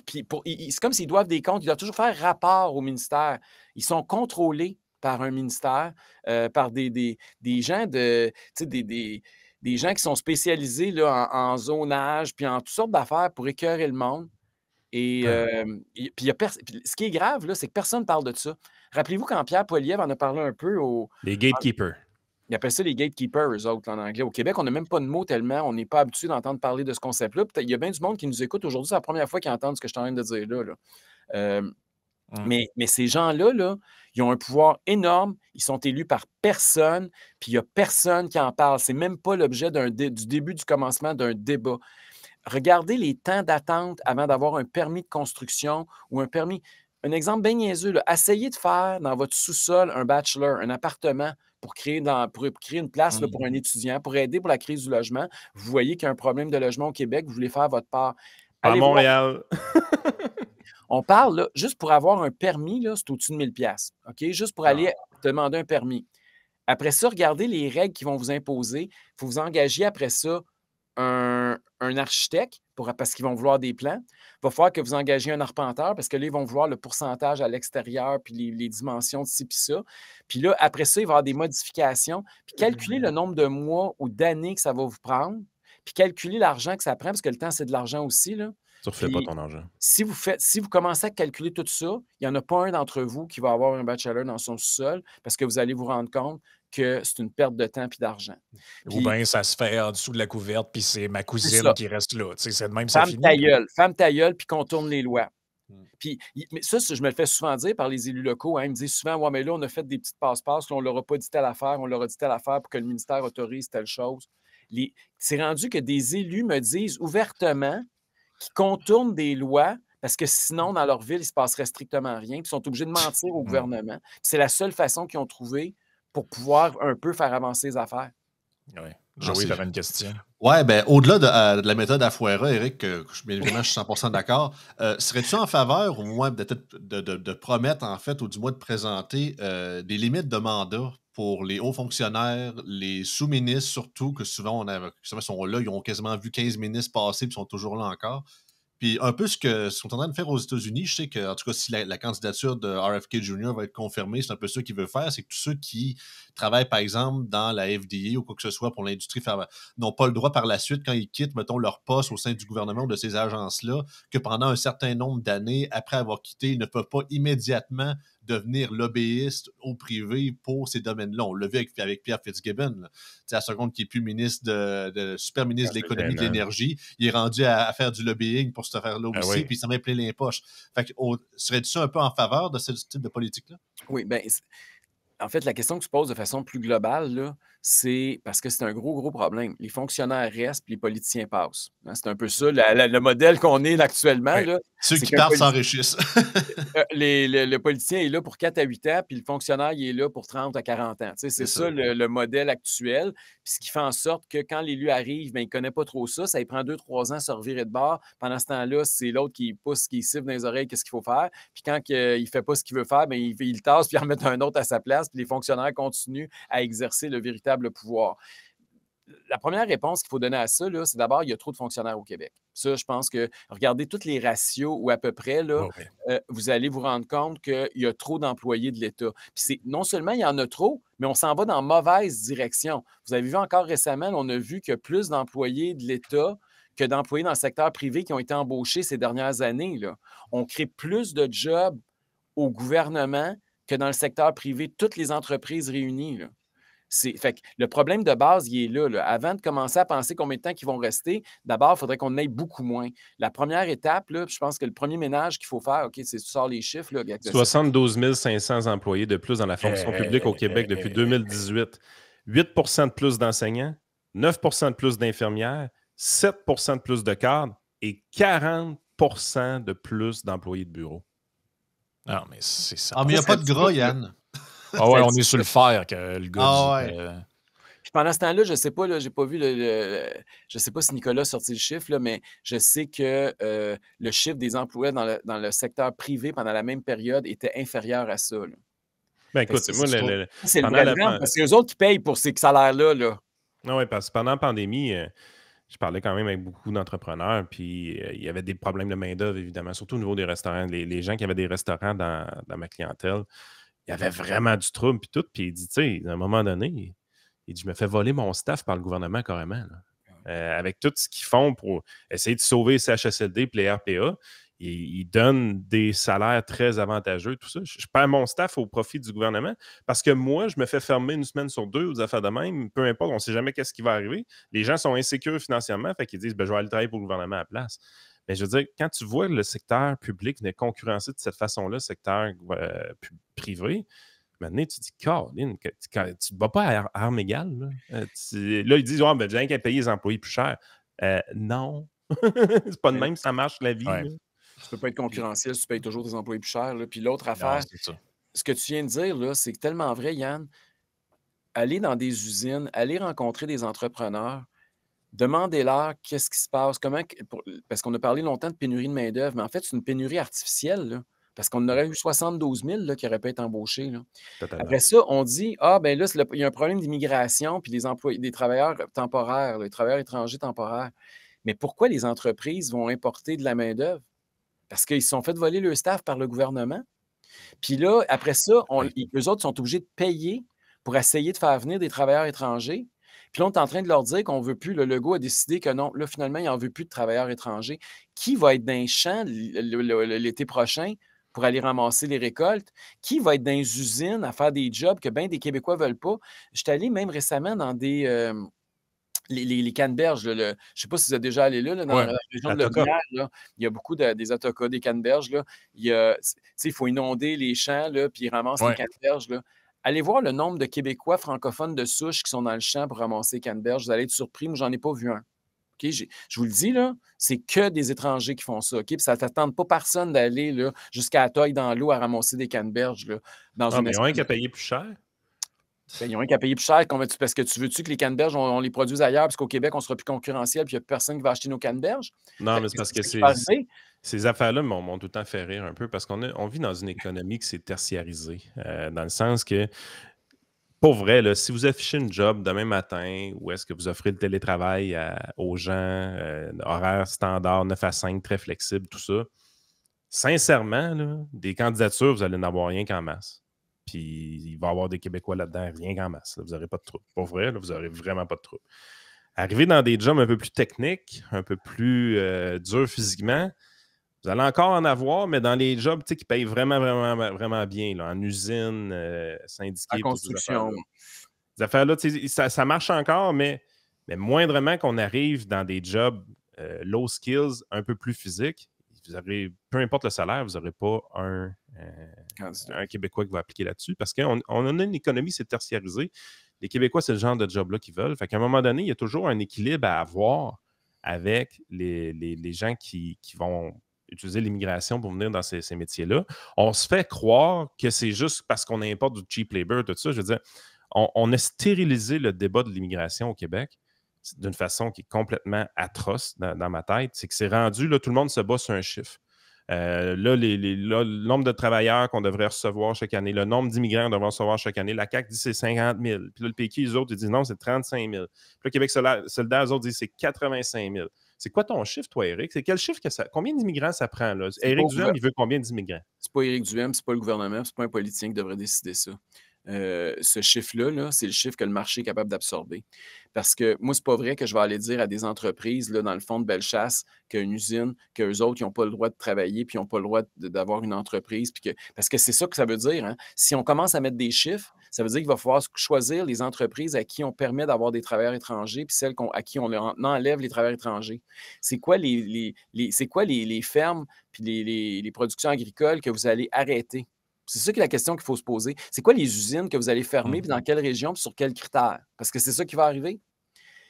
C'est comme s'ils doivent des comptes. Ils doivent toujours faire rapport au ministère. Ils sont contrôlés par un ministère, par des gens des gens qui sont spécialisés là, en zonage puis en toutes sortes d'affaires pour écœurer le monde. Et puis ce qui est grave, là, c'est que personne ne parle de ça. Rappelez-vous quand Pierre Poilievre en a parlé un peu les gatekeepers. Ils appellent ça les gatekeepers, eux autres, en anglais. Au Québec, on n'a même pas de mot tellement. On n'est pas habitué d'entendre parler de ce concept-là. Il y a bien du monde qui nous écoute aujourd'hui. C'est la première fois qu'ils entendent ce que je suis en train de dire là. Mais ces gens-là, là, ils ont un pouvoir énorme. Ils sont élus par personne. Puis il n'y a personne qui en parle. C'est même pas l'objet du début du commencement d'un débat. Regardez les temps d'attente avant d'avoir un permis de construction ou un permis. un exemple bien niaiseux, là. Essayez de faire dans votre sous-sol un bachelor, un appartement pour créer une place là, pour un étudiant, pour aider pour la crise du logement. Vous voyez qu'il y a un problème de logement au Québec, vous voulez faire votre part. Pas à Allez voir. Montréal. On parle, là, juste pour avoir un permis, là, c'est au-dessus de 1000 $. OK? Juste pour aller te demander un permis. Après ça, regardez les règles qu'ils vont vous imposer. Il faut vous engager après ça un architecte parce qu'ils vont vouloir des plans. Il va falloir que vous engagiez un arpenteur parce que là, ils vont vouloir le pourcentage à l'extérieur puis les dimensions de ci puis ça. Puis là, après ça, il va y avoir des modifications. Puis calculez le nombre de mois ou d'années que ça va vous prendre. Puis calculez l'argent que ça prend parce que le temps, c'est de l'argent aussi, là. Tu refais pas ton argent. Si vous commencez à calculer tout ça, il n'y en a pas un d'entre vous qui va avoir un bachelor dans son sous-sol parce que vous allez vous rendre compte que c'est une perte de temps et d'argent. Ou bien ça se fait en dessous de la couverte, puis c'est ma cousine qui reste là. C'est de même, ça finit. Ferme ta gueule, puis contourne les lois. Puis, mais ça, je me le fais souvent dire par les élus locaux. Hein, ils me disent souvent, ouais, mais là, on a fait des petites passe-passe, on ne leur a pas dit telle affaire, on leur a dit telle affaire pour que le ministère autorise telle chose. C'est rendu que des élus me disent ouvertement qu'ils contournent des lois parce que sinon, dans leur ville, il ne se passerait strictement rien. Puis ils sont obligés de mentir au gouvernement. C'est la seule façon qu'ils ont trouvé pour pouvoir un peu faire avancer les affaires. Oui. Joey, tu avais une question. Oui, bien, au-delà de la méthode Afuera, Éric, bien évidemment, je suis 100% d'accord. Serais-tu en faveur, au moins, de promettre, en fait, ou du moins de présenter des limites de mandat pour les hauts fonctionnaires, les sous-ministres surtout, que souvent, sont là, ils ont quasiment vu 15 ministres passer et sont toujours là encore. Puis un peu ce qu'ils sont en train de faire aux États-Unis, je sais que, en tout cas, si la candidature de RFK Jr. va être confirmée, c'est un peu ça qu'il veut faire, c'est que tous ceux qui travaillent, par exemple, dans la FDA ou quoi que ce soit pour l'industrie n'ont pas le droit par la suite, quand ils quittent, mettons, leur poste au sein du gouvernement ou de ces agences-là, que pendant un certain nombre d'années, après avoir quitté, ils ne peuvent pas immédiatement devenir lobbyiste au privé pour ces domaines-là. On l'a vu avec Pierre Fitzgibbon. À seconde qui est plus super ministre de l'économie et de l'énergie, il est rendu à faire du lobbying pour cette affaire-là aussi, puis ça m'a plein les poches. Fait que, serais-tu un peu en faveur de ce type de politique-là? Oui, bien, en fait, la question que tu poses de façon plus globale, là, c'est parce que c'est un gros problème. Les fonctionnaires restent, puis les politiciens passent. Hein, c'est un peu ça, le modèle qu'on est actuellement. Là, ceux qui partent s'enrichissent. Le politicien est là pour 4 à 8 ans, puis le fonctionnaire il est là pour 30 à 40 ans. C'est ça le modèle actuel. Puis ce qui fait en sorte que quand l'élu arrive, ben, il ne connaît pas trop ça. Ça lui prend 2-3 ans à se revirer de bord. Pendant ce temps-là, c'est l'autre qui pousse, qui siffle dans les oreilles qu'est-ce qu'il faut faire. Puis quand il ne fait pas ce qu'il veut faire, ben, il tasse, puis il remet un autre à sa place. Puis les fonctionnaires continuent à exercer le véritable pouvoir. La première réponse qu'il faut donner à ça, c'est d'abord, il y a trop de fonctionnaires au Québec. Ça, je pense que regardez tous les ratios ou à peu près, là, vous allez vous rendre compte qu'il y a trop d'employés de l'État. Puis non seulement il y en a trop, mais on s'en va dans mauvaise direction. Vous avez vu encore récemment, on a vu qu'il y a plus d'employés de l'État que d'employés dans le secteur privé qui ont été embauchés ces dernières années. Là. On crée plus de jobs au gouvernement que dans le secteur privé, toutes les entreprises réunies. Là. Fait que le problème de base, il est là. Avant de commencer à penser combien de temps ils vont rester, d'abord, il faudrait qu'on aille beaucoup moins. La première étape, là, je pense que le premier ménage qu'il faut faire, OK, c'est tu sors les chiffres. Là, 72 500 employés de plus dans la fonction publique au Québec depuis 2018. 8 de plus d'enseignants, 9 de plus d'infirmières, 7 de plus de cadres et 40 de plus d'employés de bureau. Non, mais c'est ça. Ah, mais il n'y a pas de gras, Yann. Ah ouais, on est sur le fer que le gars. Ah ouais. Puis pendant ce temps-là, je ne sais pas, là, j'ai pas vu je ne sais pas si Nicolas a sorti le chiffre, là, mais je sais que le chiffre des emplois dans le secteur privé pendant la même période était inférieur à ça. Là. Ben écoute, moi, c'est le vrai drame, parce que c'est eux autres qui payent pour ces salaires-là. Là. Non, oui, parce que pendant la pandémie, je parlais quand même avec beaucoup d'entrepreneurs, puis il y avait des problèmes de main-d'œuvre, évidemment, surtout au niveau des restaurants. Les gens qui avaient des restaurants dans ma clientèle, il y avait vraiment du trouble, puis tout. Puis il dit, tu sais, à un moment donné, il dit, je me fais voler mon staff par le gouvernement carrément. Avec tout ce qu'ils font pour essayer de sauver CHSLD et les RPA, ils donnent des salaires très avantageux, tout ça. Je perds mon staff au profit du gouvernement parce que moi, je me fais fermer une semaine sur 2 aux affaires de même. Peu importe, on ne sait jamais qu'est-ce qui va arriver. Les gens sont insécures financièrement, fait qu'ils disent, ben, je vais aller travailler pour le gouvernement à la place. Mais je veux dire, quand tu vois le secteur public venir concurrencer de cette façon-là, le secteur privé, maintenant, tu te dis, Caroline, tu ne te bats pas à armes égales. Là, ils disent, oh, ben, j'ai qu'à payer les employés plus cher. Non, c'est pas de même, ça marche la vie. Ouais. Tu peux pas être concurrentiel si tu payes toujours tes employés plus cher. Là. Puis l'autre Non, affaire, c'est ça. ce que tu viens de dire, là, c'est tellement vrai, Yann. Aller dans des usines, aller rencontrer des entrepreneurs, demandez-leur qu'est-ce qui se passe, parce qu'on a parlé longtemps de pénurie de main-d'œuvre, mais en fait, c'est une pénurie artificielle, là, parce qu'on aurait eu 72 000 là, qui auraient pu être embauchés. Là. Totalement. Après ça, on dit ah, ben là, il y a un problème d'immigration, puis des travailleurs temporaires, les travailleurs étrangers temporaires. Mais pourquoi les entreprises vont importer de la main-d'œuvre? Parce qu'ils se sont fait voler le staff par le gouvernement. Puis là, après ça, eux autres sont obligés de payer pour essayer de faire venir des travailleurs étrangers. Puis là, on est en train de leur dire qu'on ne veut plus. Le Legault a décidé que non, là, finalement, il n'en veut plus de travailleurs étrangers. Qui va être dans les champs l'été prochain pour aller ramasser les récoltes? Qui va être dans les usines à faire des jobs que bien des Québécois ne veulent pas? Je suis allé même récemment dans les canneberges. Je ne sais pas si vous êtes déjà allé là, dans la région de Lobinière. Là, il y a beaucoup des autocars, des canneberges. Là. Il faut inonder les champs, là, puis ils ramassent les canneberges. Là. Allez voir le nombre de Québécois francophones de souche qui sont dans le champ pour ramasser les canneberges. Vous allez être surpris, moi, j'en ai pas vu un. Okay? Je vous le dis, là, c'est que des étrangers qui font ça. Okay? Puis ça ne t'attend pas personne d'aller là, jusqu'à la taille dans l'eau à ramasser des canneberges. Là, mais ils ont un qui a payé plus cher. Ben, ils ont un qui a payé plus cher. Parce que tu veux-tu que les canneberges, on les produise ailleurs, parce qu'au Québec, on ne sera plus concurrentiel, puis il n'y a personne qui va acheter nos canneberges? Non, mais c'est parce que ces affaires-là m'ont tout le temps fait rire un peu, parce qu'on vit dans une économie qui s'est tertiarisée, dans le sens que, pour vrai, là, si vous affichez une job demain matin, où est-ce que vous offrez le télétravail aux gens, horaire standard, 9 à 5, très flexible, tout ça, sincèrement, là, des candidatures, vous allez n'avoir rien qu'en masse. Puis il va y avoir des Québécois là-dedans, rien qu'en masse. Là, vous n'aurez pas de trouble. Pour vrai, là, vous n'aurez vraiment pas de trouble. Arriver dans des jobs un peu plus techniques, un peu plus durs physiquement, vous allez encore en avoir, mais dans les jobs qui payent vraiment, vraiment, vraiment bien, là, en usine, syndiqué, en construction. Ces affaires-là, ça marche encore, mais moindrement qu'on arrive dans des jobs low skills, un peu plus physiques, vous aurez, peu importe le salaire, vous n'aurez pas un Québécois qui va appliquer là-dessus, parce qu'on a une économie, c'est tertiarisé. Les Québécois, c'est le genre de job-là qu'ils veulent. Fait qu'à un moment donné, il y a toujours un équilibre à avoir avec les gens qui vont utiliser l'immigration pour venir dans ces métiers-là. On se fait croire que c'est juste parce qu'on importe du cheap labor, tout ça. Je veux dire, on a stérilisé le débat de l'immigration au Québec d'une façon qui est complètement atroce dans ma tête. C'est que c'est rendu, là, tout le monde se bat sur un chiffre. Là, le nombre de travailleurs qu'on devrait recevoir chaque année, le nombre d'immigrants qu'on devrait recevoir chaque année, la CAQ dit c'est 50 000. Puis là, le PQ, les autres, ils disent non, c'est 35 000. Puis là, Québec solidaire, les autres disent c'est 85 000. C'est quoi ton chiffre, toi, Éric? C'est quel chiffre que ça... Combien d'immigrants ça prend, là? Éric Duhem, il veut combien d'immigrants? C'est pas Éric Duhem, c'est pas le gouvernement, c'est pas un politicien qui devrait décider ça. Ce chiffre-là, c'est le chiffre que le marché est capable d'absorber. Parce que moi, c'est pas vrai que je vais aller dire à des entreprises, là, dans le fond de Bellechasse, qu'une usine, qu'eux autres, ils n'ont pas le droit de travailler, puis ils n'ont pas le droit d'avoir une entreprise. Parce que c'est ça que ça veut dire. Hein? Si on commence à mettre des chiffres, ça veut dire qu'il va falloir choisir les entreprises à qui on permet d'avoir des travailleurs étrangers, puis celles à qui on enlève les travailleurs étrangers. C'est quoi les fermes, puis les productions agricoles que vous allez arrêter? C'est ça qui est la question qu'il faut se poser. C'est quoi les usines que vous allez fermer, puis dans quelle région, puis sur quels critères? Parce que c'est ça qui va arriver.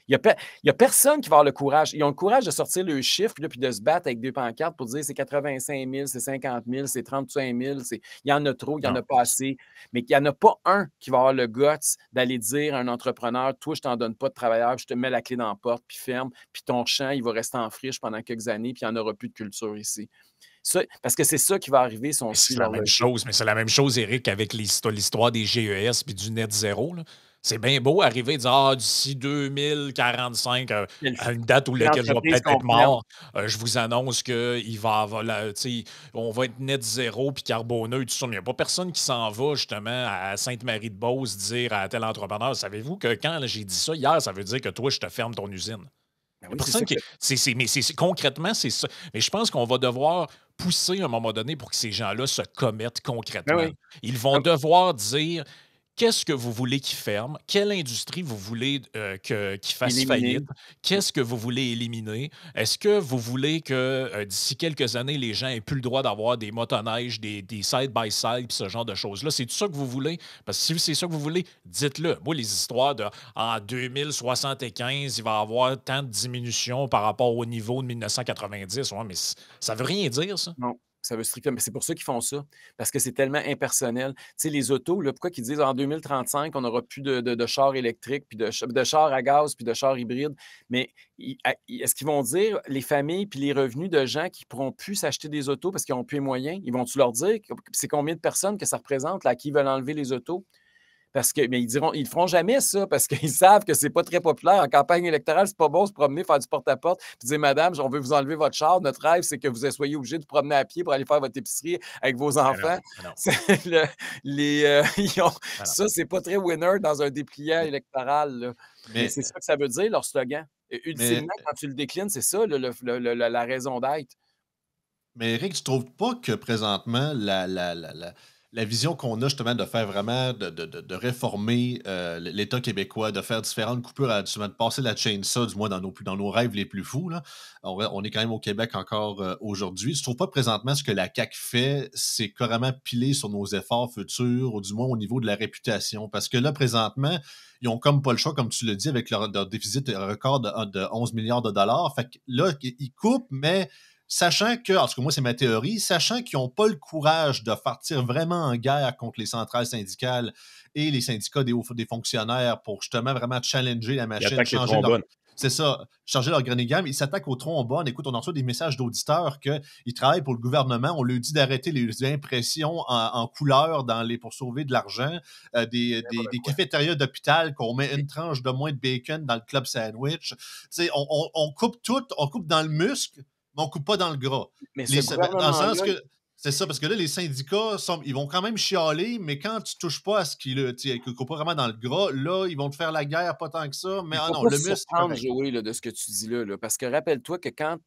Il n'y a personne qui va avoir le courage. Ils ont le courage de sortir le chiffre, puis de se battre avec 2 pancartes pour dire c'est 85 000, c'est 50 000, c'est 35 000. Il y en a trop, il n'y en a pas assez. Mais il n'y en a pas un qui va avoir le guts d'aller dire à un entrepreneur, toi, je ne t'en donne pas de travailleurs, je te mets la clé dans la porte, puis ferme, puis ton champ, il va rester en friche pendant quelques années, puis il n'y en aura plus de culture ici. Ça, parce que c'est ça qui va arriver si on suit la même chose. Mais c'est la même chose, Éric, avec l'histoire des GES puis du net zéro. Là. C'est bien beau arriver et dire d'ici 2045, à une date où laquelle je vais peut-être être mort, je vous annonce qu'on va être net zéro puis carboneux et tout ça. Mais il n'y a pas personne qui s'en va justement à Sainte-Marie-de-Beauce dire à tel entrepreneur, savez-vous que quand j'ai dit ça hier, ça veut dire que toi, je te ferme ton usine. Concrètement, c'est ça. Mais je pense qu'on va devoir pousser à un moment donné pour que ces gens-là se commettent concrètement. Ils vont devoir dire Qu'est-ce que vous voulez qu'il ferme? Quelle industrie vous voulez qu'il fasse Éliminer. faillite? Qu'est-ce que vous voulez éliminer? Est-ce que vous voulez que d'ici quelques années, les gens aient plus le droit d'avoir des motoneiges, des side-by-side, puis ce genre de choses-là? C'est tout ça que vous voulez? Parce que si c'est ça que vous voulez, dites-le. Moi, les histoires de en 2075, il va y avoir tant de diminution par rapport au niveau de 1990, ouais, mais ça veut rien dire, ça. Non, ça veut strictement. C'est pour ça qu'ils font ça, parce que c'est tellement impersonnel. Tu sais, les autos, là, pourquoi qu'ils disent en 2035, on n'aura plus de chars électriques, puis de chars à gaz, puis de chars hybrides. Mais est-ce qu'ils vont dire les familles puis les revenus de gens qui ne pourront plus s'acheter des autos parce qu'ils n'ont plus les moyens? Ils vont-tu leur dire c'est combien de personnes que ça représente là, à qui ils veulent enlever les autos? Parce que, mais ils ne feront jamais ça parce qu'ils savent que c'est pas très populaire. En campagne électorale, c'est pas bon de se promener, faire du porte-à-porte, puis dire Madame, on veut vous enlever votre char. Notre rêve, c'est que vous soyez obligé de vous promener à pied pour aller faire votre épicerie avec vos Ben non, enfants. ben non, ben non. Ça, c'est pas très winner dans un dépliant électoral, là. Mais Mais, c'est ça que ça veut dire, leur slogan. Et mais, ultimement, quand tu le déclines, c'est ça la raison d'être. mais Eric, tu trouves pas que présentement, la vision qu'on a justement de faire vraiment, de réformer l'État québécois, de faire différentes coupures, justement, de passer la chainsaw, du moins dans nos rêves les plus fous, là. On est quand même au Québec encore aujourd'hui. Tu trouves pas présentement ce que la CAQ fait, c'est carrément piler sur nos efforts futurs, ou du moins au niveau de la réputation? Parce que là, présentement, ils ont comme pas le choix, comme tu le dis, avec leur déficit record de 11 milliards de dollars. Fait que là, ils coupent, mais sachant que, en tout cas, moi, c'est ma théorie, sachant qu'ils n'ont pas le courage de partir vraiment en guerre contre les centrales syndicales et les syndicats des fonctionnaires pour justement vraiment challenger la Ils machine, attaquent les changer leur. trombones. C'est ça, changer leur organigramme. Ils s'attaquent aux trombones. Écoute, on reçoit des messages d'auditeurs qu'ils travaillent pour le gouvernement. On leur dit d'arrêter les impressions en couleur pour sauver de l'argent. Des cafétérias d'hôpital qu'on met une tranche de moins de bacon dans le club sandwich. Tu sais, on coupe tout, on coupe dans le muscle, mais on coupe pas dans le gras. Mais Dans le sens que c'est ça, parce que là, les syndicats, ils vont quand même chialer, mais quand tu touches pas à ce qui ne coupe pas vraiment dans le gras, là, ils vont te faire la guerre, pas tant que ça, mais il faut non, pas le se muscle, c'est surprendre, correct. Joey, là, de ce que tu dis là, parce que rappelle-toi que quand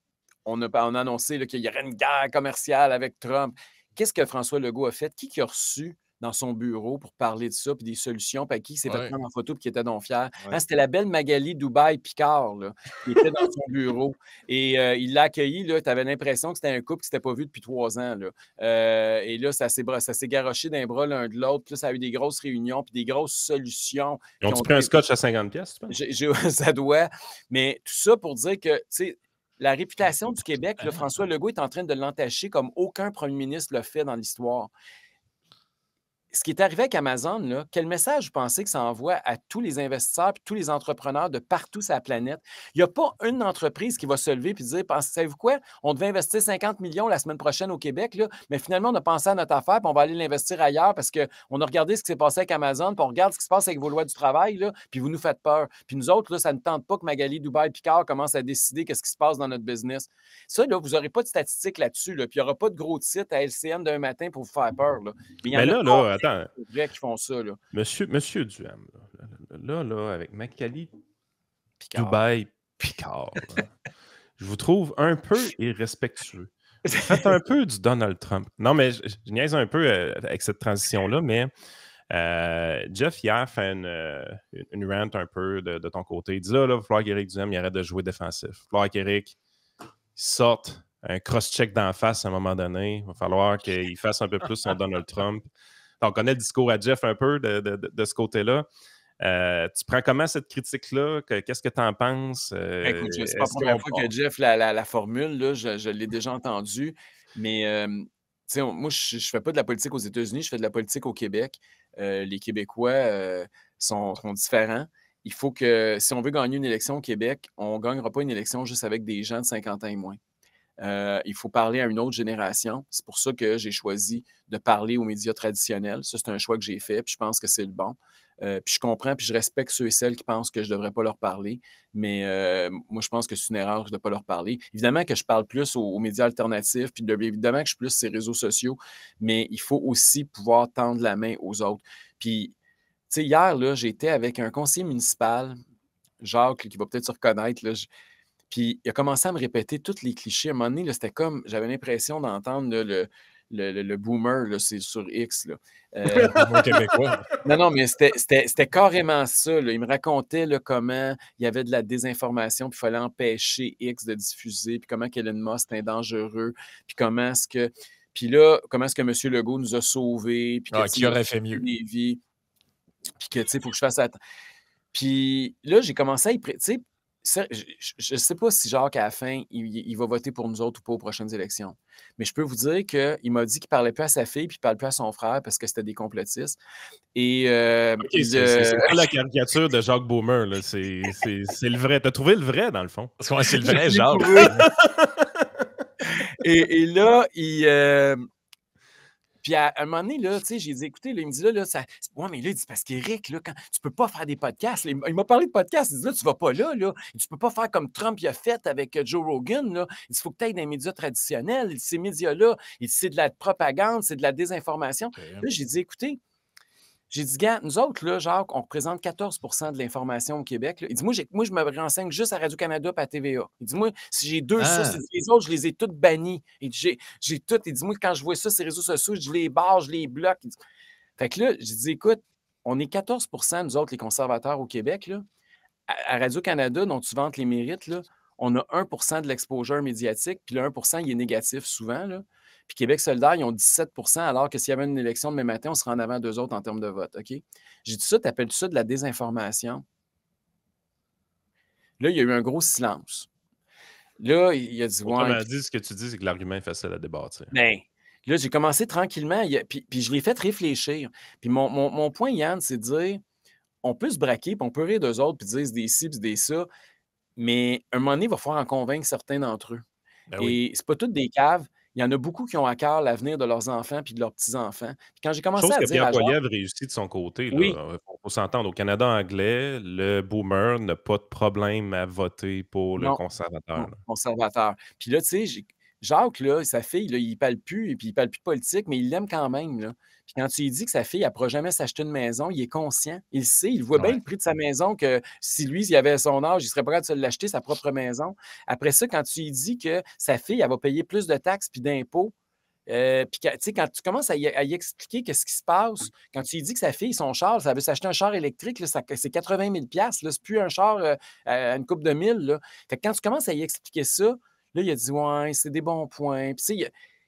on a annoncé là, qu'il y aurait une guerre commerciale avec Trump, qu'est-ce que François Legault a fait? Qui a reçu dans son bureau pour parler de ça, puis des solutions, puis à qui il s'est fait Ouais. prendre en photo, puis qui était donc fier? Ouais. Hein, c'était la belle Magali Dubaï-Picard, là, qui était dans son bureau. Et il l'a accueilli, tu avais l'impression que c'était un couple qui ne s'était pas vu depuis 3 ans. Là. Et là, ça s'est garoché d'un bras l'un de l'autre. Puis là, ça a eu des grosses réunions, puis des grosses solutions. Ils ont-tu pris un scotch à 50$, tu penses? Ça doit. Mais tout ça pour dire que, tu sais, la réputation du Québec, là, François Legault est en train de l'entacher comme aucun premier ministre l'a fait dans l'histoire. Ce qui est arrivé avec Amazon, là, quel message vous pensez que ça envoie à tous les investisseurs et tous les entrepreneurs de partout sur la planète? Il n'y a pas une entreprise qui va se lever et dire savez-vous quoi? On devait investir 50 millions la semaine prochaine au Québec, là, mais finalement, on a pensé à notre affaire puis on va aller l'investir ailleurs parce qu'on a regardé ce qui s'est passé avec Amazon puis on regarde ce qui se passe avec vos lois du travail, là, puis vous nous faites peur. Puis nous autres, là, ça ne tente pas que Magali Dubaï-Picard commence à décider qu'est-ce qui se passe dans notre business. Ça, là, vous n'aurez pas de statistiques là-dessus, là, puis il n'y aura pas de gros titres à LCN d'un matin pour vous faire peur. Là. Mais il y en Mais a là, attends. c'est vrai qui font ça, là. Monsieur Duham, là, avec Magali Picard. Dubaï Picard, là, je vous trouve un peu irrespectueux. Vous faites un peu du Donald Trump. Non, mais je niaise un peu avec cette transition-là, mais Jeff, hier, fait une rant un peu de ton côté. Il dit là, il va falloir qu'Éric Duhem arrête de jouer défensif. Il va falloir qu'Éric sorte un cross-check d'en face à un moment donné. Il va falloir qu'il fasse un peu plus son Donald Trump. Donc, on connaît le discours à Jeff un peu de ce côté-là. Tu prends comment cette critique-là? Qu'est-ce que tu en penses? Écoute, c'est pas la première fois que Jeff la formule, là, je l'ai déjà entendu, mais moi, je ne fais pas de la politique aux États-Unis, je fais de la politique au Québec. Les Québécois sont différents. Il faut que, si on veut gagner une élection au Québec, on ne gagnera pas une élection juste avec des gens de 50 ans et moins. Il faut parler à une autre génération. C'est pour ça que j'ai choisi de parler aux médias traditionnels. Ça, c'est un choix que j'ai fait, puis je pense que c'est le bon. Puis je comprends, puis je respecte ceux et celles qui pensent que je ne devrais pas leur parler. Mais moi, je pense que c'est une erreur de ne pas leur parler. Évidemment que je parle plus aux médias alternatifs, puis évidemment que je suis plus sur les réseaux sociaux, mais il faut aussi pouvoir tendre la main aux autres. Puis, tu sais, hier, là, j'étais avec un conseiller municipal, Jacques, qui va peut-être se reconnaître, là, puis il a commencé à me répéter tous les clichés. À un moment donné, là, c'était comme, j'avais l'impression d'entendre là, le boomer, là, c'est sur X. Là. Moi, québécois. Non, mais c'était carrément ça. Là. Il me racontait là, comment il y avait de la désinformation, puis il fallait empêcher X de diffuser, puis comment Elon Musk était dangereux, puis comment est-ce que. Puis là, comment est-ce que M. Legault nous a sauvés, puis que, Qui aurait fait mieux? des vies, puis que, tu sais, il faut que je fasse attention. Puis là, j'ai commencé à y... Tu sais, je ne sais pas si Jacques, à la fin, il va voter pour nous autres ou pas aux prochaines élections. Mais je peux vous dire qu'il m'a dit qu'il ne parlait plus à sa fille puis qu'il ne parlait plus à son frère parce que c'était des complotistes. Et c'est pas la caricature de Jacques Boomer. Là. C'est le vrai. Tu as trouvé le vrai, dans le fond. Parce que c'est le vrai, Jacques. et là, puis à un moment donné, là, j'ai dit, écoutez, là, il me dit, là, ça... Ouais, mais là, il dit, parce qu'Éric, là, quand... tu peux pas faire des podcasts. Là, il m'a parlé de podcasts. Il dit, là, tu vas pas là. Tu peux pas faire comme Trump il a fait avec Joe Rogan. Là. Il dit, faut que tu ailles dans les médias traditionnels. Ces médias-là, c'est de la propagande, c'est de la désinformation. Okay. Là, j'ai dit, écoutez, gars, nous autres, là, Jacques, on représente 14 % de l'information au Québec. Là. Il dit, moi, je me renseigne juste à Radio-Canada et à TVA. Il dit, moi, si j'ai deux sources, les autres, je les ai toutes bannies. Il dit, j'ai toutes. Il dit, moi, quand je vois ça, ces réseaux sociaux, je les barre, je les bloque. Il dit... Fait que là, j'ai dit, écoute, on est 14 % nous autres, les conservateurs au Québec. Là. À Radio-Canada, dont tu vantes les mérites, là, on a 1 % de l'exposure médiatique, puis le 1 % il est négatif souvent. Là. Puis Québec solidaire, ils ont 17 % alors que s'il y avait une élection demain matin, on serait en avant d'eux autres en termes de vote. OK? J'ai dit ça, t'appelles ça de la désinformation? Là, il y a eu un gros silence. Là, il a dit... Autrement dit, ce que tu dis, c'est que l'argument est facile à débattre. Ben, là, j'ai commencé tranquillement, puis je l'ai fait réfléchir. Puis mon point, Yann, c'est de dire, on peut se braquer, puis on peut rire d'eux autres, puis dire c'est des ci, puis des ça, mais à un moment donné, il va falloir en convaincre certains d'entre eux. Ben et c'est pas toutes des caves. Il y en a beaucoup qui ont à cœur l'avenir de leurs enfants puis de leurs petits-enfants. Puis quand j'ai commencé à dire... Pierre Poilievre réussit de son côté. Oui. Il faut s'entendre. Au Canada anglais, le boomer n'a pas de problème à voter pour le conservateur. Non, conservateur. Puis là, tu sais, Jacques, là, sa fille, là, il ne parle plus, puis il ne parle plus de politique, mais il l'aime quand même. Là. Puis quand tu lui dis que sa fille, elle ne pourra jamais s'acheter une maison, il est conscient. Il sait, il voit bien le prix de sa maison, que si lui, il avait son âge, il serait prêt à se l'acheter, sa propre maison. Après ça, quand tu lui dis que sa fille, elle va payer plus de taxes puis d'impôts, puis quand tu commences à y expliquer qu'est-ce qui se passe, quand tu lui dis que sa fille, son char, ça veut s'acheter un char électrique, là, c'est 80 000 $, c'est plus un char à une couple de mille. Là. Fait que quand tu commences à y expliquer ça, là, il a dit, ouais, c'est des bons points. Puis,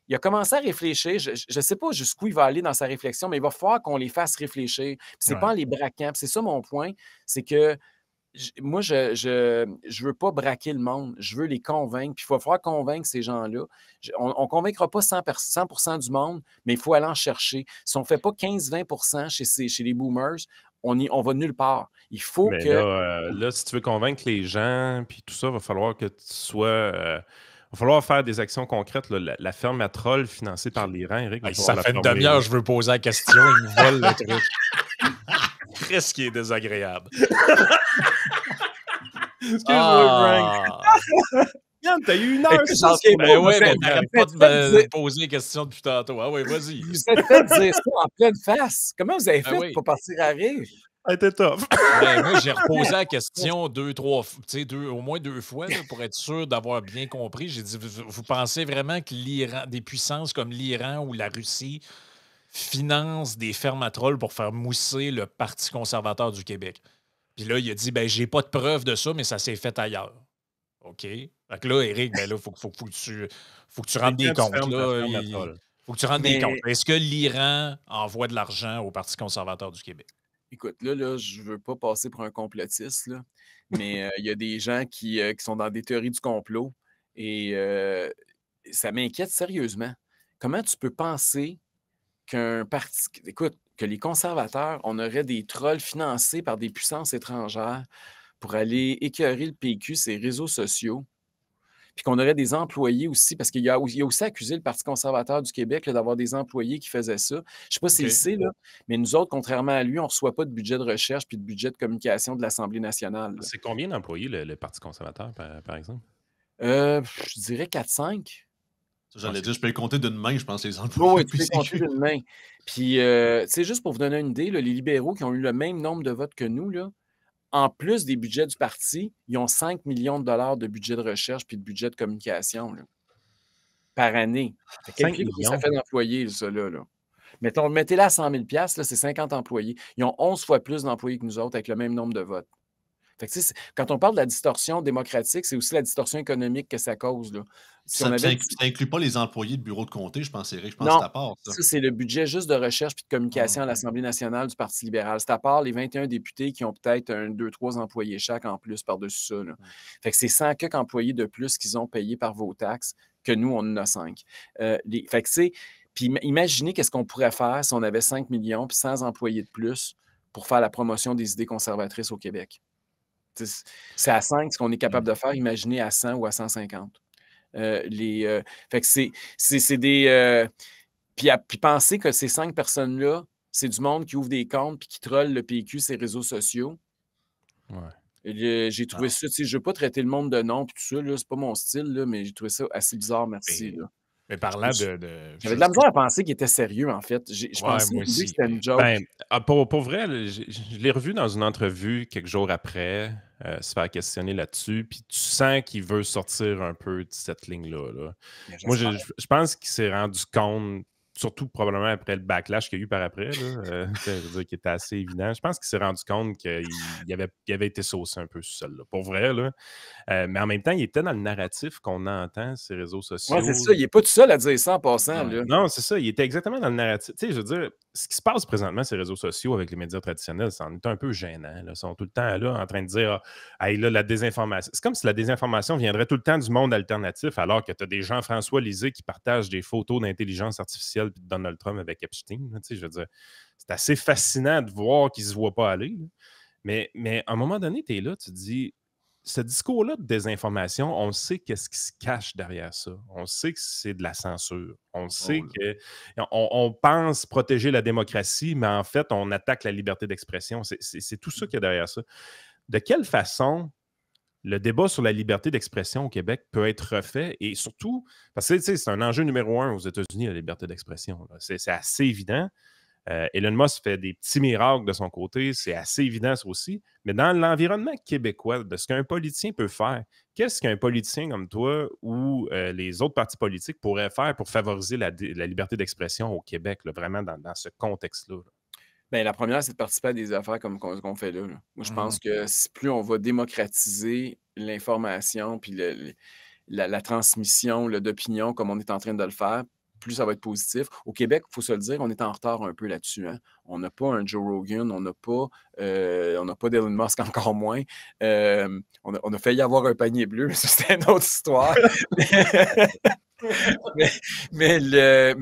il a commencé à réfléchir. Je ne sais pas jusqu'où il va aller dans sa réflexion, mais il va falloir qu'on les fasse réfléchir. Puis, c'est pas en les braquant. Puis, c'est ça mon point, c'est que moi, je veux pas braquer le monde. Je veux les convaincre. Puis, il va falloir convaincre ces gens-là. On ne convaincra pas 100% du monde, mais il faut aller en chercher. Si on ne fait pas 15-20% chez les boomers, on va nulle part. Il faut que... Là, si tu veux convaincre les gens, puis tout ça, il va falloir que tu sois... il va falloir faire des actions concrètes. Là. La ferme à trolls financée par l'Iran, Éric. Ça fait une demi-heure que je veux poser la question. Il me vole le truc. Qu'est-ce qui est désagréable? Excuse-moi, Frank. Yann, t'as eu une heure. Oui, mais t'arrêtes pas de me poser des questions depuis tantôt. Ah oui, vas-y. Vous êtes fait dire ça en pleine face. Comment vous avez fait pour partir à rire? C'était tough. Moi, j'ai reposé la question au moins deux fois là, pour être sûr d'avoir bien compris. J'ai dit, vous pensez vraiment que l'Iran, des puissances comme l'Iran ou la Russie financent des fermes à trolls pour faire mousser le Parti conservateur du Québec? Puis là, il a dit, j'ai pas de preuve de ça, mais ça s'est fait ailleurs. OK. Fait que là, Éric, là, faut que tu rentres des comptes. Faut que tu rentres des comptes. Est-ce que l'Iran envoie de l'argent au Parti conservateur du Québec? Écoute, là, je veux pas passer pour un complotiste, là, mais il y a des gens qui sont dans des théories du complot et ça m'inquiète sérieusement. Comment tu peux penser qu'un parti... Écoute, que les conservateurs, on aurait des trolls financés par des puissances étrangères pour aller écœurer le PQ, ses réseaux sociaux, puis qu'on aurait des employés aussi, parce qu'il a aussi accusé le Parti conservateur du Québec d'avoir des employés qui faisaient ça. Je ne sais pas s'il le sait, là, mais nous autres, contrairement à lui, on ne reçoit pas de budget de recherche puis de budget de communication de l'Assemblée nationale. C'est combien d'employés, le Parti conservateur, par exemple? Je dirais 4-5. J'allais dire, je peux les compter d'une main, je pense, les employés. Oui, tu peux les compter d'une main. Puis, tu sais, juste pour vous donner une idée, là, les libéraux qui ont eu le même nombre de votes que nous, là, en plus des budgets du parti, ils ont 5 millions de dollars de budget de recherche puis de budget de communication. Là. par année. Fait 5 calculez combien ça millions. fait d'employés, ça, là. Mettons, mettez-la à 100 000 là, c'est 50 employés. Ils ont 11 fois plus d'employés que nous autres avec le même nombre de votes. Fait que, tu sais, quand on parle de la distorsion démocratique, c'est aussi la distorsion économique que ça cause, là. Si on Ça avait inclut pas les employés de bureau de comté, je pense, Éric. Je pense que Non, c'est à part, ça. ça, c'est le budget juste de recherche puis de communication à Ah. l'Assemblée nationale du Parti libéral. C'est à part les 21 députés qui ont peut-être 2, 3 employés chaque en plus par-dessus ça, là. Fait que c'est 100 quelques employés de plus qu'ils ont payés par vos taxes que nous, on en a 5. Fait que c'est... Puis imaginez qu'est-ce qu'on pourrait faire si on avait 5 millions puis 100 employés de plus pour faire la promotion des idées conservatrices au Québec. Tu sais, c'est à 5 ce qu'on est capable de faire. Imaginez à 100 ou à 150. Fait que c'est des... puis penser que ces 5 personnes-là, c'est du monde qui ouvre des comptes puis qui troll le PQ, ses réseaux sociaux. Ouais. J'ai trouvé ça, tu sais, je veux pas traiter le monde de nom puis tout ça, là, c'est pas mon style, là, mais j'ai trouvé ça assez bizarre, merci, là. Mais parlant de. J'avais de la misère à penser qu'il était sérieux, en fait. Je Ouais, pensais moi au début que aussi. c'était une joke. Ben, pour vrai, là, je l'ai revu dans une entrevue quelques jours après, se faire questionner là-dessus, puis tu sens qu'il veut sortir un peu de cette ligne-là, là. Mais Moi, j'espère. je pense qu'il s'est rendu compte, surtout probablement après le backlash qu'il y a eu par après, là, je veux dire, qui était assez évident. Je pense qu'il s'est rendu compte qu'il avait été saucé un peu sur celle-là. Pour vrai, là. Mais en même temps, il était dans le narratif qu'on entend, ces réseaux Ouais, sociaux. c'est ça. Il n'est pas tout seul à dire ça en passant, Ouais. là. Non, c'est ça. Il était exactement dans le narratif. Tu sais, je veux dire, ce qui se passe présentement sur les réseaux sociaux avec les médias traditionnels, c'est un peu gênant, là. Ils sont tout le temps là en train de dire hey, là, la désinformation. C'est comme si la désinformation viendrait tout le temps du monde alternatif, alors que tu as des Jean-François Lisée qui partagent des photos d'intelligence artificielle puis de Donald Trump avec Epstein. Là, tu sais, je veux dire, c'est assez fascinant de voir qu'ils ne se voient pas aller, là. Mais à un moment donné, tu es là, tu te dis ce discours-là de désinformation, on sait qu'est-ce qui se cache derrière ça. On sait que c'est de la censure. On sait qu'on pense protéger la démocratie, mais en fait, on attaque la liberté d'expression. C'est tout ça qu'il y a derrière ça. De quelle façon le débat sur la liberté d'expression au Québec peut être refait et surtout, parce que c'est un enjeu numéro 1 aux États-Unis, la liberté d'expression. C'est assez évident. Elon Musk fait des petits miracles de son côté, c'est assez évident ça aussi. Mais dans l'environnement québécois, de ce qu'un politicien peut faire, qu'est-ce qu'un politicien comme toi ou les autres partis politiques pourraient faire pour favoriser la liberté d'expression au Québec, là, vraiment dans ce contexte-là? Là? Bien, la première, c'est de participer à des affaires comme qu'on fait là. Moi, je pense que plus on va démocratiser l'information puis la transmission d'opinion comme on est en train de le faire, plus ça va être positif. Au Québec, il faut se le dire, on est en retard un peu là-dessus, hein. On n'a pas un Joe Rogan, on n'a pas d'Elon Musk, encore moins. On a failli avoir un panier bleu, mais ça, c'était une autre histoire. mais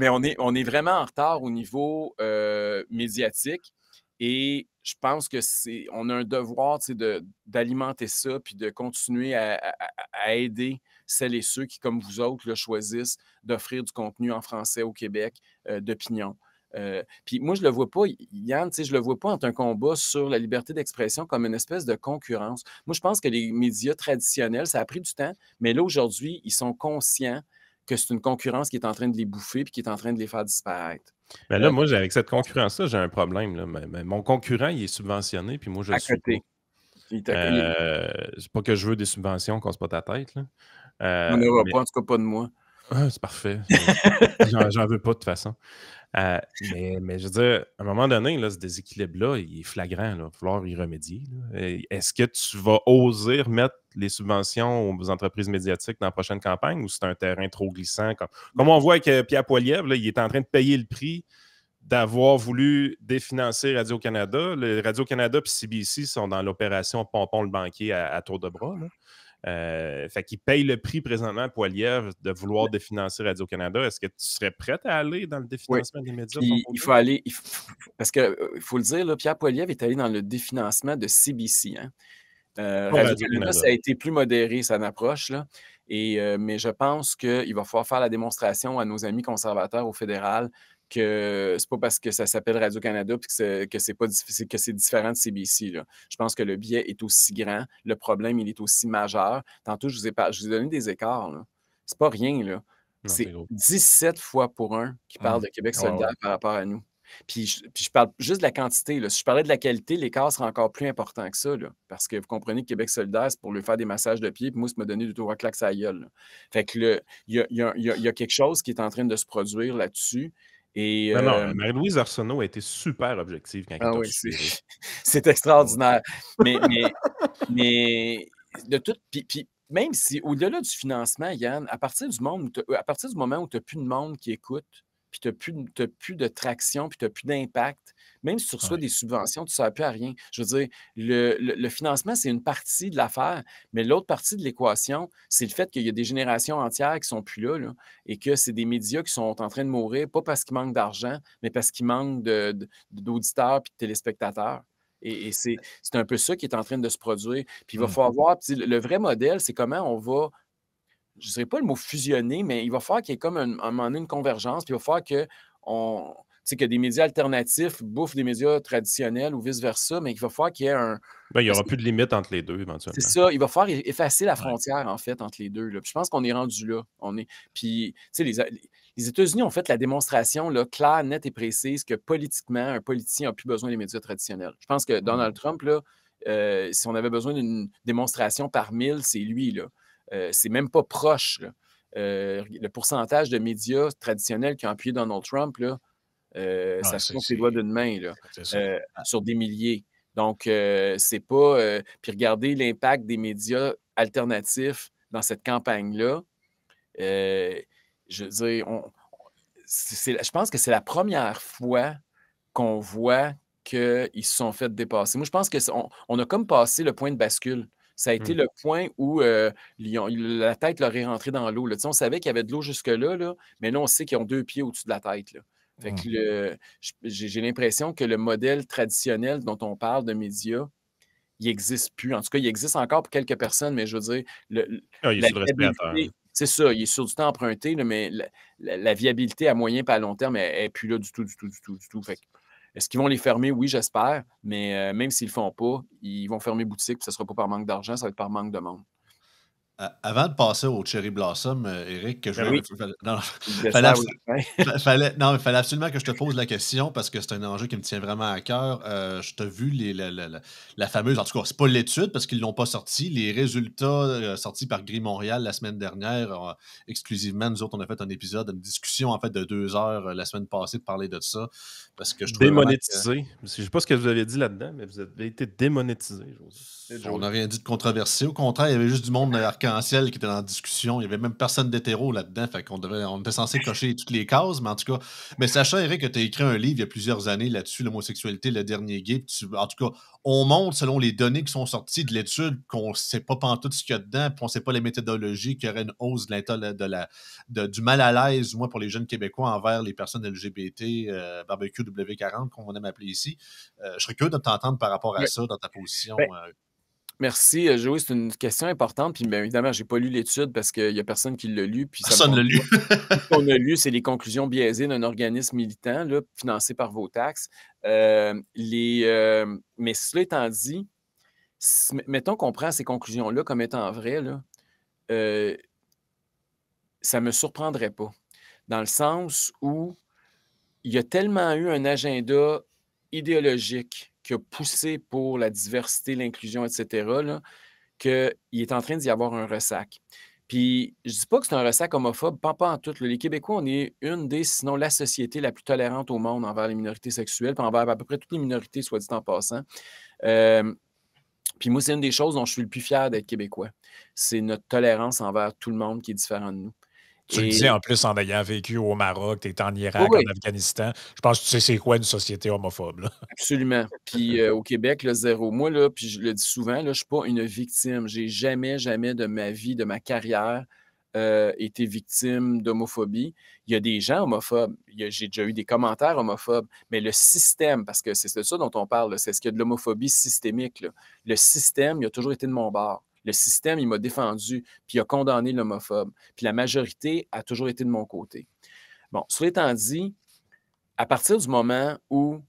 on est vraiment en retard au niveau médiatique et je pense que on a un devoir, tu sais, d'alimenter ça puis de continuer à aider celles et ceux qui, comme vous autres, là, choisissent d'offrir du contenu en français au Québec d'opinion. Puis moi, je le vois pas, Yann, tu sais, je le vois pas entre un combat sur la liberté d'expression comme une espèce de concurrence. Moi, je pense que les médias traditionnels, ça a pris du temps, mais là, aujourd'hui, ils sont conscients que c'est une concurrence qui est en train de les bouffer puis qui est en train de les faire disparaître. Mais là, moi, avec cette concurrence-là, j'ai un problème. Là. Mais mon concurrent, il est subventionné, puis moi, je À le suis pas. côté. C'est pas que je veux des subventions, casse pas ta tête. Là. On n'aura Mais pas, en tout cas pas de moi. c'est parfait. J'en veux pas de toute façon. Mais je veux dire, à un moment donné, là, ce déséquilibre-là, il est flagrant. Il va falloir y remédier. Là. Est-ce que tu vas oser remettre les subventions aux entreprises médiatiques dans la prochaine campagne ou c'est un terrain trop glissant? Comme on voit avec Pierre Poilievre, là, il est en train de payer le prix d'avoir voulu définancer Radio-Canada. Radio-Canada et CBC sont dans l'opération Pompon le banquier à tour de bras. Là. Fait qu'il paye le prix présentement à Poilievre de vouloir définancer Radio-Canada. Est-ce que tu serais prête à aller dans le définancement des médias? Il faut aller, parce qu'il faut le dire, là, Pierre Poilievre est allé dans le définancement de CBC. Hein. Radio-Canada, ça a été plus modéré, son approche. Là. Mais je pense qu'il va falloir faire la démonstration à nos amis conservateurs au fédéral que c'est pas parce que ça s'appelle Radio-Canada et que c'est différent de CBC. Là. Je pense que le biais est aussi grand. Le problème, il est aussi majeur. Tantôt, je vous ai donné des écarts. Là. C'est pas rien. Là. C'est 17 fois pour un qui parle de Québec solidaire par rapport à nous. Puis je parle juste de la quantité, là. Si je parlais de la qualité, l'écart sera encore plus important que ça, là, parce que vous comprenez que Québec solidaire, c'est pour lui faire des massages de pieds, puis moi, ça m'a donné du tour à claque sa gueule, là. Fait que il y a quelque chose qui est en train de se produire là-dessus. Et Non, Marie-Louise Arsenault a été super objective quand elle ah t'a oui, reçu, Éric. c'est extraordinaire. Mais, mais, mais de tout, puis même si, au-delà du financement, Yann, à partir du moment où tu n'as plus de monde qui écoute, puis tu n'as plus de traction, puis tu n'as plus d'impact, même si tu reçois Ouais. des subventions, tu ne sers plus à rien. Je veux dire, le financement, c'est une partie de l'affaire, mais l'autre partie de l'équation, c'est le fait qu'il y a des générations entières qui ne sont plus là, et que c'est des médias qui sont en train de mourir, pas parce qu'ils manquent d'argent, mais parce qu'ils manquent d'auditeurs et de téléspectateurs. Et c'est un peu ça qui est en train de se produire. Puis il va falloir voir, puis le vrai modèle, c'est comment on va, je ne dirais pas le mot fusionner, mais il va falloir qu'il y ait comme un moment donné une convergence, puis il va falloir que des médias alternatifs bouffent des médias traditionnels ou vice-versa, mais il va falloir qu'il y ait un. Ben, il n'y Parce aura que plus de limite entre les deux, c'est éventuellement. ça, il va falloir effacer la Ouais. frontière, en fait, entre les deux, là. Puis je pense qu'on est rendu là. Puis, tu sais, les États-Unis ont fait la démonstration là, claire, nette et précise que politiquement, un politicien n'a plus besoin des médias traditionnels. Je pense que Donald Trump, là, si on avait besoin d'une démonstration par 1000, c'est lui, là. C'est même pas proche, là. Le pourcentage de médias traditionnels qui ont appuyé Donald Trump, là, ça se compte les doigts d'une main, là, C'est ça. sur des milliers. Donc, c'est pas. Puis regardez l'impact des médias alternatifs dans cette campagne-là. Je veux dire, je pense que c'est la première fois qu'on voit qu'ils se sont fait dépasser. Moi, je pense qu'on a comme passé le point de bascule. Ça a été le point où la tête leur est rentrée dans l'eau, là. Tu sais, on savait qu'il y avait de l'eau jusque-là, là, mais là, on sait qu'ils ont 2 pieds au-dessus de la tête, là. Fait que j'ai l'impression que le modèle traditionnel dont on parle de médias, il n'existe plus. En tout cas, il existe encore pour quelques personnes, mais je veux dire, Ah, il est la sur le respirateur. viabilité, c'est ça, il est sur du temps emprunté, là, mais la viabilité à moyen et à long terme, elle n'est plus là du tout, du tout, du tout, du tout. Fait que, est-ce qu'ils vont les fermer? Oui, j'espère, mais même s'ils ne le font pas, ils vont fermer boutique, puis ce ne sera pas par manque d'argent, ça va être par manque de monde. Avant de passer au Cherry Blossom, Éric, que je Ben oui. non, Le fallait, dessert ou la fin. fallait absolument que je te pose la question parce que c'est un enjeu qui me tient vraiment à cœur. Je t'ai vu la fameuse, en tout cas, c'est pas l'étude parce qu'ils l'ont pas sorti, les résultats sortis par Gris Montréal la semaine dernière, exclusivement, nous autres, on a fait un épisode, une discussion en fait de 2 heures la semaine passée de parler de ça parce que je trouvais vraiment que Démonétisé. Je ne sais pas ce que vous avez dit là-dedans, mais vous avez été démonétisé, on n'a rien dit de controversé. Au contraire, il y avait juste du monde arc-en-ciel qui était en discussion. Il n'y avait même personne d'hétéro là-dedans. Fait qu'on on était censé cocher toutes les cases, mais en tout cas. Mais sachant, Eric, que tu as écrit un livre il y a plusieurs années là-dessus, l'homosexualité, le dernier gay. En tout cas, on montre, selon les données qui sont sorties de l'étude, qu'on ne sait pas pantoute ce qu'il y a dedans, puis on ne sait pas les méthodologies, qu'il y aurait une hausse du mal à l'aise, du moins pour les jeunes Québécois, envers les personnes LGBT, barbecue W40, qu'on aime appeler ici. Je serais curieux de t'entendre par rapport à ça, dans ta position. Merci, Joey. C'est une question importante. Puis, bien évidemment, je n'ai pas lu l'étude parce qu'il n'y a personne qui l'a lu. Puis Personne ne l'a lu. Tout ce qu'on a lu, c'est les conclusions biaisées d'un organisme militant là, financé par vos taxes. Mais cela étant dit, mettons qu'on prend ces conclusions-là comme étant vraies, là, ça ne me surprendrait pas. Dans le sens où il y a tellement eu un agenda idéologique qui a poussé pour la diversité, l'inclusion, etc., là, qu'il est en train d'y avoir un ressac. Puis, je ne dis pas que c'est un ressac homophobe, pas en tout. Là. Les Québécois, on est une des, sinon la société la plus tolérante au monde envers les minorités sexuelles, puis envers à peu près toutes les minorités, soit dit en passant. Puis moi, c'est une des choses dont je suis le plus fier d'être Québécois. C'est notre tolérance envers tout le monde qui est différent de nous. Tu le disais en plus en ayant vécu au Maroc, tu étais en Irak, Oui. en Afghanistan. Je pense que tu sais c'est quoi une société homophobe. Là. Absolument. Puis au Québec, le zéro. Moi, là, puis je le dis souvent, là, je ne suis pas une victime. J'ai jamais de ma vie, de ma carrière, été victime d'homophobie. Il y a des gens homophobes. J'ai déjà eu des commentaires homophobes. Mais le système, parce que c'est de ça dont on parle, c'est ce qu'il y a de l'homophobie systémique. Là. Le système, il a toujours été de mon bord. Le système, il m'a défendu, puis il a condamné l'homophobe. Puis la majorité a toujours été de mon côté. Bon, cela étant dit, à partir du moment où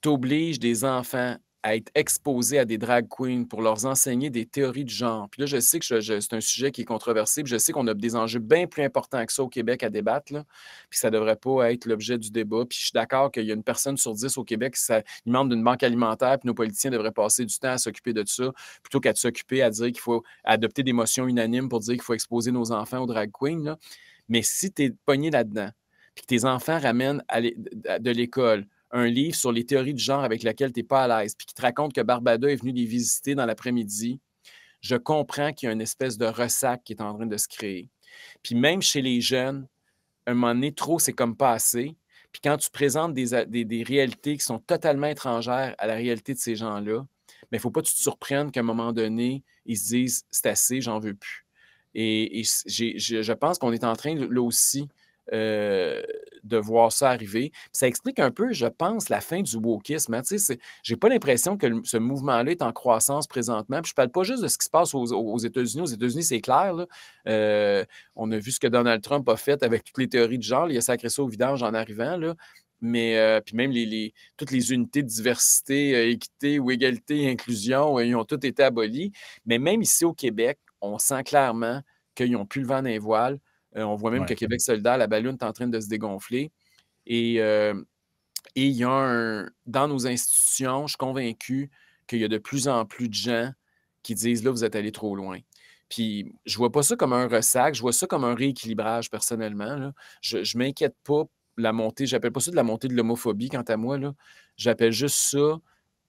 tu obliges des enfants à être exposés à des drag queens pour leur enseigner des théories de genre. Puis là, je sais que c'est un sujet qui est controversé, puis je sais qu'on a des enjeux bien plus importants que ça au Québec à débattre, là, puis ça ne devrait pas être l'objet du débat. Puis je suis d'accord qu'il y a une personne sur 10 au Québec qui est membre d'une banque alimentaire, puis nos politiciens devraient passer du temps à s'occuper de ça, plutôt qu'à s'occuper à dire qu'il faut adopter des motions unanimes pour dire qu'il faut exposer nos enfants aux drag queens, là. Mais si tu es pogné là-dedans, puis que tes enfants ramènent de l'école un livre sur les théories du genre avec lequel tu n'es pas à l'aise, puis qui te raconte que Barbada est venu les visiter dans l'après-midi, je comprends qu'il y a une espèce de ressac qui est en train de se créer. Puis même chez les jeunes, un moment donné, trop, c'est comme pas assez. Puis quand tu présentes des réalités qui sont totalement étrangères à la réalité de ces gens-là, il ne faut pas que tu te surprennes qu'à un moment donné, ils se disent « c'est assez, j'en veux plus ». Et je pense qu'on est en train, là aussi, de voir ça arriver. Puis ça explique un peu, je pense, la fin du wokisme. Hein. Tu sais, j'ai pas l'impression que ce mouvement-là est en croissance présentement. Puis je parle pas juste de ce qui se passe aux États-Unis. Aux États-Unis, c'est clair, là. On a vu ce que Donald Trump a fait avec toutes les théories de genre. Il a sacré ça au vidange en arrivant, là. Mais puis même toutes les unités de diversité, équité ou égalité et inclusion, ils ont toutes été abolies. Mais même ici au Québec, on sent clairement qu'ils n'ont plus le vent dans les voiles. On voit même que Québec solidaire, la ballonne est en train de se dégonfler. Et il y a dans nos institutions, je suis convaincu qu'il y a de plus en plus de gens qui disent « là, vous êtes allés trop loin ». Puis je ne vois pas ça comme un ressac, je vois ça comme un rééquilibrage personnellement, là. Je ne m'inquiète pas la montée, j'appelle pas ça de la montée de l'homophobie quant à moi, là. J'appelle juste ça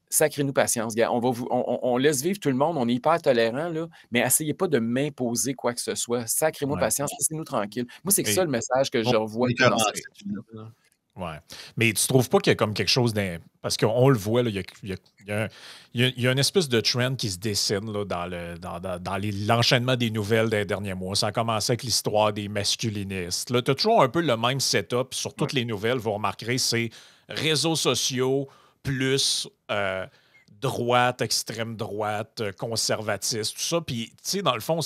sacrez-nous patience, gars. On laisse vivre tout le monde, on est hyper tolérant, là, mais essayez pas de m'imposer quoi que ce soit. Sacrez-moi patience, laissez-nous tranquille. Moi, c'est ça le message que je revois dans cette étude-là. Ouais. Mais tu trouves pas qu'il y a comme quelque chose parce qu'on le voit, là, il y a une espèce de trend qui se dessine là, dans l'enchaînement des nouvelles des derniers mois. Ça a commencé avec l'histoire des masculinistes. Tu as toujours un peu le même setup sur toutes les nouvelles. Vous remarquerez, c'est réseaux sociaux plus droite, extrême droite, conservatiste, tout ça. Puis, tu sais, dans le fond,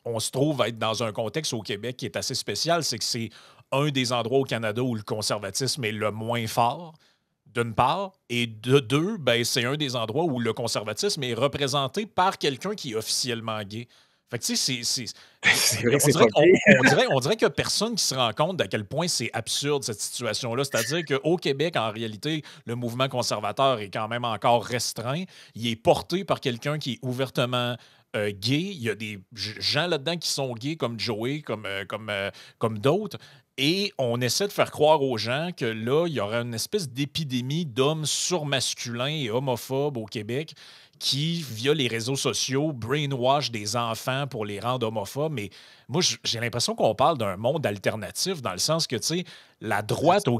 on se trouve à être dans un contexte au Québec qui est assez spécial. C'est que c'est un des endroits au Canada où le conservatisme est le moins fort, d'une part, et de deux, ben, c'est un des endroits où le conservatisme est représenté par quelqu'un qui est officiellement gay. Fait que tu sais, on dirait qu'il n'y a personne qui se rend compte d'à quel point c'est absurde cette situation-là. C'est-à-dire qu'au Québec, en réalité, le mouvement conservateur est quand même encore restreint. Il est porté par quelqu'un qui est ouvertement gay. Il y a des gens là-dedans qui sont gays, comme Joey, comme d'autres. Et on essaie de faire croire aux gens que là, il y aurait une espèce d'épidémie d'hommes surmasculins et homophobes au Québec qui, via les réseaux sociaux, brainwash des enfants pour les rendre homophobes. Mais moi, j'ai l'impression qu'on parle d'un monde alternatif dans le sens que, tu sais, la droite au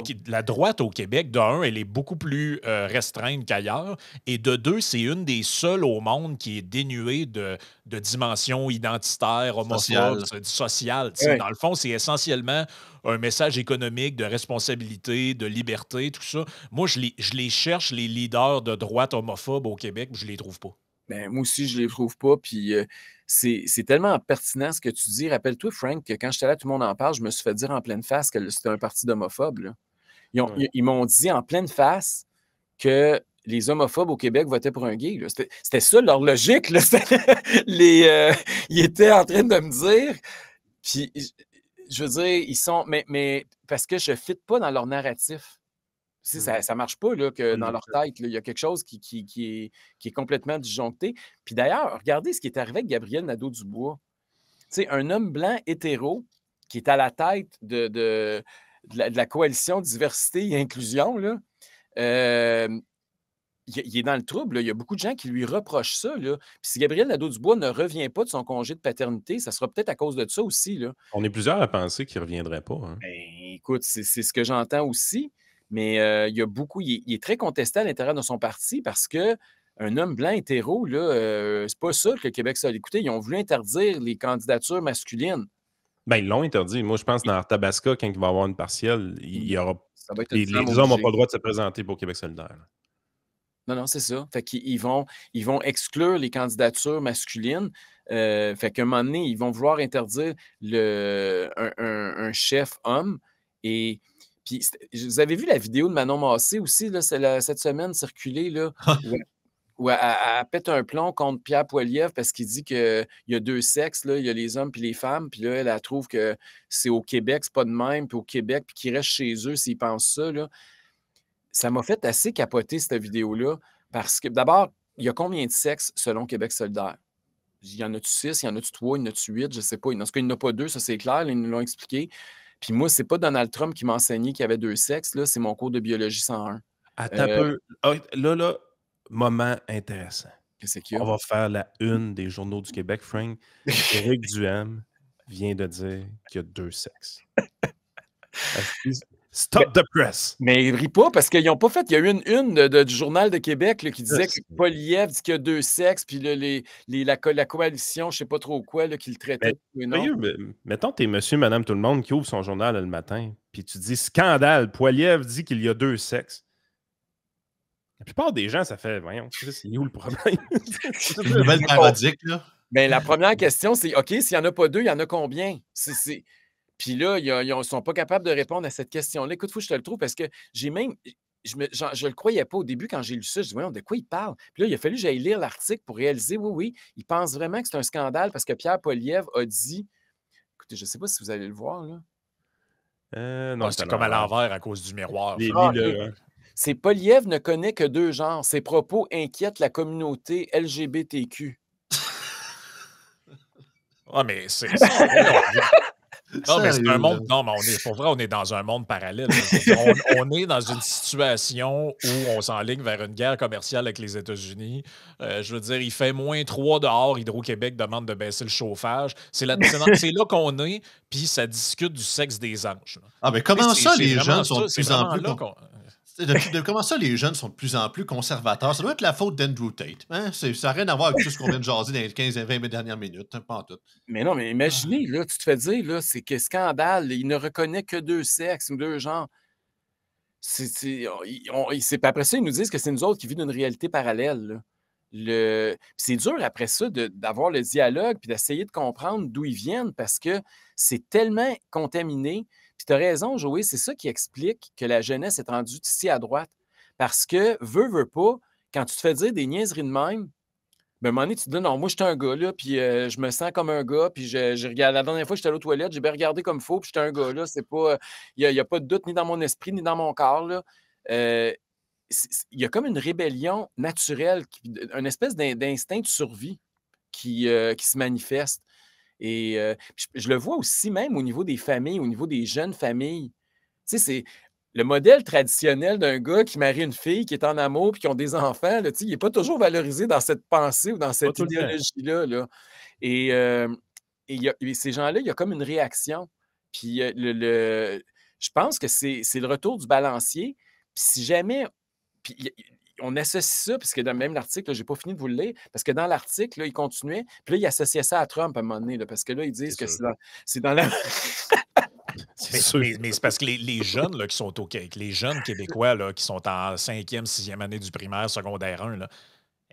Québec, de un, elle est beaucoup plus restreinte qu'ailleurs. Et de deux, c'est une des seules au monde qui est dénuée de dimension identitaire, homophobe, sociale. Ouais. Dans le fond, c'est essentiellement un message économique, de responsabilité, de liberté, tout ça. Moi, je les cherche, les leaders de droite homophobes au Québec, je les trouve pas. Ben, moi aussi, je les trouve pas. Puis c'est tellement pertinent ce que tu dis. Rappelle-toi, Frank, que quand j'étais là, tout le monde en parle, je me suis fait dire en pleine face que c'était un parti d'homophobes. Ils m'ont dit en pleine face que les homophobes au Québec votaient pour un gay. C'était ça leur logique. Là. Ils étaient en train de me dire. Puis, je veux dire, ils sont. Mais parce que je ne fit pas dans leur narratif. Tu sais, ça ne marche pas là, que dans leur tête. Là, il y a quelque chose qui est complètement disjoncté. Puis d'ailleurs, regardez ce qui est arrivé avec Gabriel Nadeau-Dubois. Tu sais, un homme blanc hétéro qui est à la tête de la coalition diversité et inclusion, là, il est dans le trouble. Là. Il y a beaucoup de gens qui lui reprochent ça. Là. Puis si Gabriel Nadeau-Dubois ne revient pas de son congé de paternité, ça sera peut-être à cause de ça aussi. Là. On est plusieurs à penser qu'il ne reviendrait pas. Hein. Ben, écoute, c'est ce que j'entends aussi. Mais il y a beaucoup. Il est très contesté à l'intérieur de son parti parce que un homme blanc hétéro, là, c'est pas ça que le Québec ça. Écoutez, ils ont voulu interdire les candidatures masculines. Ben, ils l'ont interdit. Moi, je pense que dans Arthabasca, quand il va y avoir une partielle, il y aura. Les hommes n'ont pas le droit de se présenter pour Québec solidaire. Non, c'est ça. Fait qu'ils vont exclure les candidatures masculines. Fait qu'à un moment donné, ils vont vouloir interdire un chef homme. Et puis, vous avez vu la vidéo de Manon Massé aussi, là, cette semaine circulée, là? où elle pète un plomb contre Pierre Poilievre parce qu'il dit qu'il y a deux sexes, là, il y a les hommes puis les femmes, puis là, elle trouve que c'est au Québec, c'est pas de même, puis au Québec, puis qu'ils restent chez eux s'ils pensent ça, là. Ça m'a fait assez capoter, cette vidéo-là, parce que d'abord, il y a combien de sexes selon Québec solidaire? Il y en a-tu 6, il y en a-tu 3, il y en a-tu 8, je ne sais pas. En tout cas, il n'y en a pas 2, ça c'est clair, là, ils nous l'ont expliqué. Puis moi, c'est pas Donald Trump qui m'a enseigné qu'il y avait 2 sexes, là, c'est mon cours de biologie 101. Attends un peu. Ah, là, moment intéressant. Qu'est-ce qu'il y On a? va faire la une des journaux du Québec, Frank. Éric Duhem vient de dire qu'il y a 2 sexes. Stop the press! Mais ils rient pas parce qu'ils n'ont pas fait. Il y a eu une du Journal de Québec là, qui disait que Poilievre dit qu'il y a 2 sexes, puis là, la coalition, je ne sais pas trop quoi, là, qui le traitait. Sérieux, mettons, t'es monsieur, madame, tout le monde qui ouvre son journal le matin, puis tu dis scandale, Poilievre dit qu'il y a 2 sexes. La plupart des gens, ça fait, voyons, c'est où le problème? C'est une nouvelle parodique, là. Bien, la première question, c'est OK, s'il n'y en a pas 2, il y en a combien? Puis là, ils ne sont pas capables de répondre à cette question-là. Écoute, il faut que je te le trouve parce que j'ai même. Je ne le croyais pas au début quand j'ai lu ça. Je dis, voyons, de quoi il parle? Puis là, il a fallu que j'aille lire l'article pour réaliser, oui, il pense vraiment que c'est un scandale parce que Pierre Poilievre a dit. Écoutez, je ne sais pas si vous allez le voir, là. Non, c'est comme à l'envers à cause du miroir. C'est Poilievre ne connaît que 2 genres. Ses propos inquiètent la communauté LGBTQ. Ah, mais c'est. Non, mais c'est un monde. Non, mais pour vrai, on est dans un monde parallèle. On est dans une situation où on s'enligne vers une guerre commerciale avec les États-Unis. Je veux dire, il fait -3 dehors. Hydro-Québec demande de baisser le chauffage. C'est là qu'on est, puis ça discute du sexe des anges. Là. Ah, mais comment ça, les jeunes sont de plus en plus. Comment ça, les jeunes sont de plus en plus conservateurs? Ça doit être la faute d'Andrew Tate. Hein? Ça n'a rien à voir avec tout ce qu'on vient de jaser dans les 15-20 dernières minutes. Hein, pas en tout. Mais non, mais imaginez, là, tu te fais dire, là, c'est que scandale. Il ne reconnaît que 2 sexes ou 2 genres. Après ça, ils nous disent que c'est nous autres qui vivons une réalité parallèle. Là. C'est dur après ça d'avoir le dialogue puis d'essayer de comprendre d'où ils viennent parce que c'est tellement contaminé. Puis tu as raison, Joey, c'est ça qui explique que la jeunesse est rendue ici à droite. Parce que, veux pas, quand tu te fais dire des niaiseries de même, ben, à un moment donné, tu te dis, non, moi, j'étais un gars, là, puis je me sens comme un gars, puis j'ai regardé, la dernière fois que j'étais allé aux toilettes, j'ai bien regardé comme il faut, puis j'étais un gars, là, c'est pas, il n'y a pas de doute ni dans mon esprit, ni dans mon corps, là. Il y a comme une rébellion naturelle, une espèce d'instinct de survie qui se manifeste. Et je le vois aussi même au niveau des familles, au niveau des jeunes familles. Tu sais, c'est le modèle traditionnel d'un gars qui marie une fille, qui est en amour puis qui ont des enfants, là, tu sais, il n'est pas toujours valorisé dans cette pensée ou dans cette idéologie-là. Là. Et ces gens-là, il y a comme une réaction. Puis je pense que c'est le retour du balancier. Puis si jamais. Puis on associe ça, puisque dans même l'article, je n'ai pas fini de vous le lire, parce que dans l'article, il continuait, puis là, il associait ça à Trump à un moment donné, là, parce que là, ils disent que c'est dans la. Mais c'est parce que les jeunes là, qui sont au Québec, les jeunes Québécois là, qui sont en 5e, 6e année du primaire, secondaire 1, là,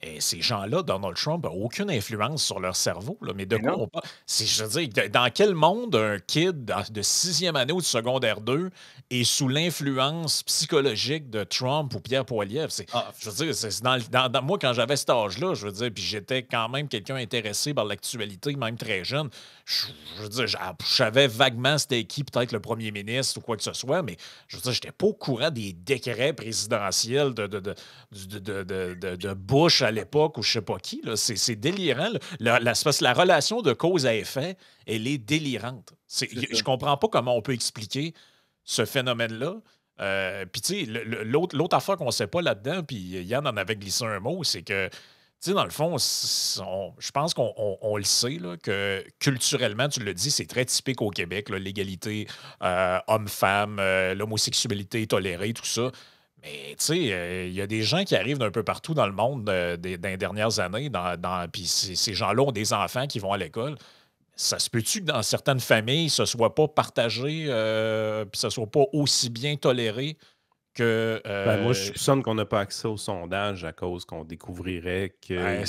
et ces gens-là, Donald Trump n'a aucune influence sur leur cerveau. Là. Mais de quoi on parle? Je veux dire, dans quel monde un kid de 6e année ou de secondaire 2 est sous l'influence psychologique de Trump ou Pierre Poilievre? Je veux dire, moi, quand j'avais cet âge-là, je veux dire, puis j'étais quand même quelqu'un intéressé par l'actualité, même très jeune, je veux dire, je savais vaguement c'était qui, peut-être le premier ministre ou quoi que ce soit, mais je veux dire, j'étais pas au courant des décrets présidentiels de Bush à l'époque ou je sais pas qui. C'est délirant. La relation de cause à effet, elle est délirante. Je comprends pas comment on peut expliquer ce phénomène-là. Puis, tu sais, l'autre affaire qu'on sait pas là-dedans, puis Yann en avait glissé un mot, c'est que, tu sais, dans le fond, je pense qu'on le sait, là, que culturellement, tu le dis, c'est très typique au Québec, l'égalité homme-femme, l'homosexualité tolérée, tout ça. Mais tu sais, il y a des gens qui arrivent d'un peu partout dans le monde dans les dernières années, puis ces gens-là ont des enfants qui vont à l'école. Ça se peut-tu que dans certaines familles, ce ne soit pas partagé, puis ce ne soit pas aussi bien toléré que... moi, je soupçonne qu'on n'a pas accès au sondage à cause qu'on découvrirait qu'il y a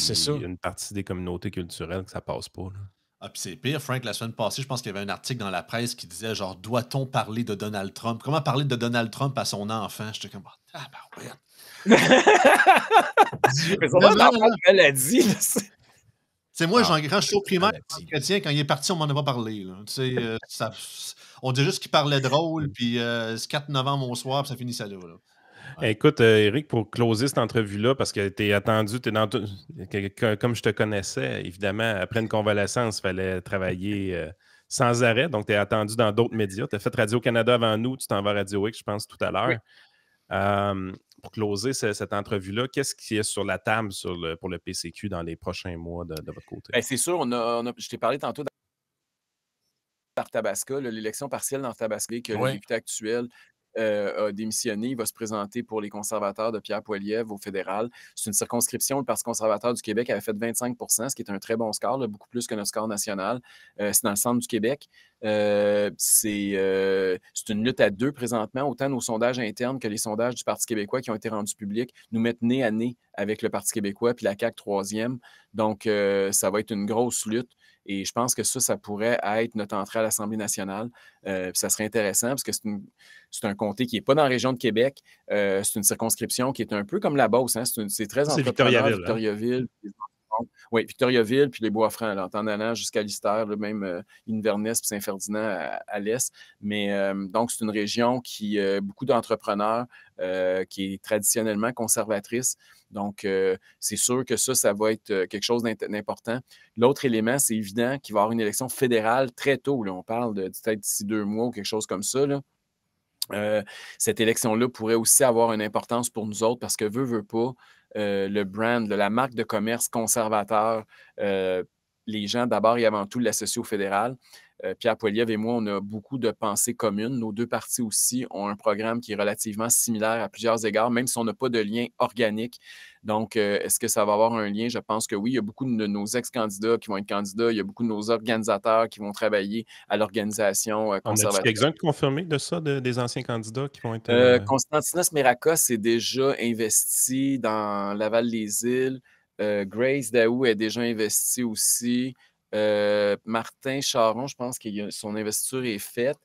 une partie des communautés culturelles que ça passe pas. Là. Ah, puis c'est pire, Frank, la semaine passée, je pense qu'il y avait un article dans la presse qui disait genre, doit-on parler de Donald Trump? Comment parler de Donald Trump à son enfant? J'étais comme, ah, ben ouais. Mais ça doit être une maladie. C'est moi, quand je suis au primaire, chrétien, quand il est parti, on m'en a pas parlé. Là. On dit juste qu'il parlait drôle, puis c'est 4 novembre au soir, puis ça finissait là. Ouais. Écoute, Éric, pour closer cette entrevue-là, parce que tu es attendu, comme je te connaissais, évidemment, après une convalescence, il fallait travailler sans arrêt. Donc, tu es attendu dans d'autres médias. Tu as fait Radio-Canada avant nous, tu t'en vas à Radio X, je pense, tout à l'heure. Oui. Pour closer cette entrevue-là, qu'est-ce qui est sur la table pour le PCQ dans les prochains mois de votre côté? Bien, c'est sûr, je t'ai parlé tantôt d'Arthabasca, l'élection partielle d'Arthabasca, que le député actuel a démissionné. Il va se présenter pour les conservateurs de Pierre Poilievre au fédéral. C'est une circonscription. Le Parti conservateur du Québec avait fait 25 %, ce qui est un très bon score, là, beaucoup plus que notre score national. C'est dans le centre du Québec. C'est une lutte à deux présentement. Autant nos sondages internes que les sondages du Parti québécois qui ont été rendus publics nous mettent nez à nez avec le Parti québécois puis la CAQ 3e. Donc, ça va être une grosse lutte. Et je pense que ça pourrait être notre entrée à l'Assemblée nationale. Ça serait intéressant parce que c'est un comté qui n'est pas dans la région de Québec. C'est une circonscription qui est un peu comme la Beauce. Hein? C'est très entrepreneur, Victoriaville. Oui, Victoriaville, puis les Bois-Francs, en t'en allant jusqu'à Lister, même Inverness puis Saint-Ferdinand à l'est. Mais donc, c'est une région qui a beaucoup d'entrepreneurs, qui est traditionnellement conservatrice. Donc, c'est sûr que ça va être quelque chose d'important. L'autre élément, c'est évident qu'il va y avoir une élection fédérale très tôt. Là. On parle de peut-être d'ici 2 mois ou quelque chose comme ça. Là. Cette élection-là pourrait aussi avoir une importance pour nous autres parce que veut pas, le brand, la marque de commerce conservateur, les gens d'abord et avant tout l'associent au fédéral. Pierre Poilievre et moi, on a beaucoup de pensées communes. Nos deux partis aussi ont un programme qui est relativement similaire à plusieurs égards, même si on n'a pas de lien organique. Donc, est-ce que ça va avoir un lien? Je pense que oui. Il y a beaucoup de nos ex-candidats qui vont être candidats. Il y a beaucoup de nos organisateurs qui vont travailler à l'organisation conservatrice. On a-tu quelques-uns confirmés de ça, des anciens candidats qui vont être... Constantinos Mirakos est déjà investi dans Laval-les-Îles. Grace Daou est déjà investi aussi. Martin Charon, je pense que son investiture est faite.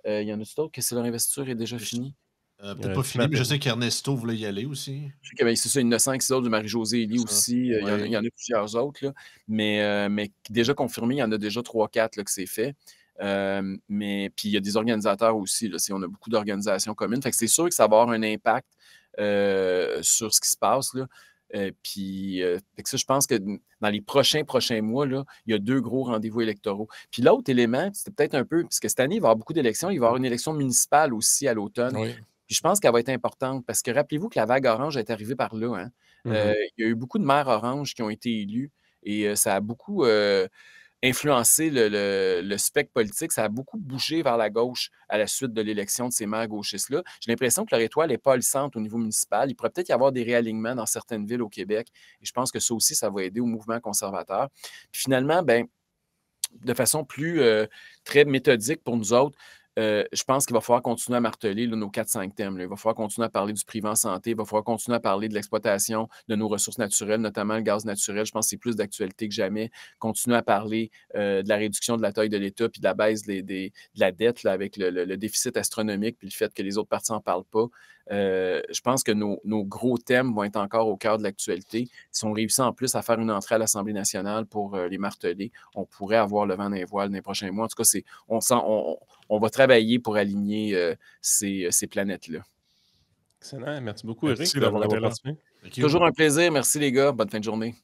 Il y en a d'autres que leur investiture est déjà finie? Peut-être pas fini, mais je sais qu'Ernesto voulait y aller aussi. Je sais qu'il y avait, c'est ça, il y en a 5-6 autres, de Marie-Josée Elie aussi. Il y en a plusieurs autres. Là. Mais déjà confirmé, il y en a déjà 3-4 là, que c'est fait. Mais puis il y a des organisateurs aussi. Là, on a beaucoup d'organisations communes. Fait que c'est sûr que ça va avoir un impact sur ce qui se passe. Là. Puis, ça, je pense que dans les prochains mois, là, il y a 2 gros rendez-vous électoraux. Puis l'autre élément, c'était peut-être un peu, parce que cette année, il va y avoir beaucoup d'élections, il va y avoir une élection municipale aussi à l'automne. Oui. Puis je pense qu'elle va être importante parce que rappelez-vous que la vague orange est arrivée par là. Hein? Il y a eu beaucoup de maires oranges qui ont été élus et ça a beaucoup influencé le spectre politique. Ça a beaucoup bougé vers la gauche à la suite de l'élection de ces maires gauchistes-là. J'ai l'impression que leur étoile n'est pas le centre au niveau municipal. Il pourrait peut-être y avoir des réalignements dans certaines villes au Québec. Et je pense que ça aussi, ça va aider au mouvement conservateur. Puis finalement, de façon plus très méthodique pour nous autres, je pense qu'il va falloir continuer à marteler là, nos 4-5 thèmes. Là. Il va falloir continuer à parler du privé en santé. Il va falloir continuer à parler de l'exploitation de nos ressources naturelles, notamment le gaz naturel. Je pense que c'est plus d'actualité que jamais. Continuer à parler de la réduction de la taille de l'État puis de la baisse de la dette là, avec le déficit astronomique puis le fait que les autres partis n'en parlent pas. Je pense que nos gros thèmes vont être encore au cœur de l'actualité. Si on réussit en plus à faire une entrée à l'Assemblée nationale pour les marteler, on pourrait avoir le vent dans les voiles dans les prochains mois. En tout cas, on va travailler pour aligner ces planètes-là. Excellent. Merci beaucoup, Éric, d'avoir été là. Toujours un plaisir. Merci, les gars. Bonne fin de journée.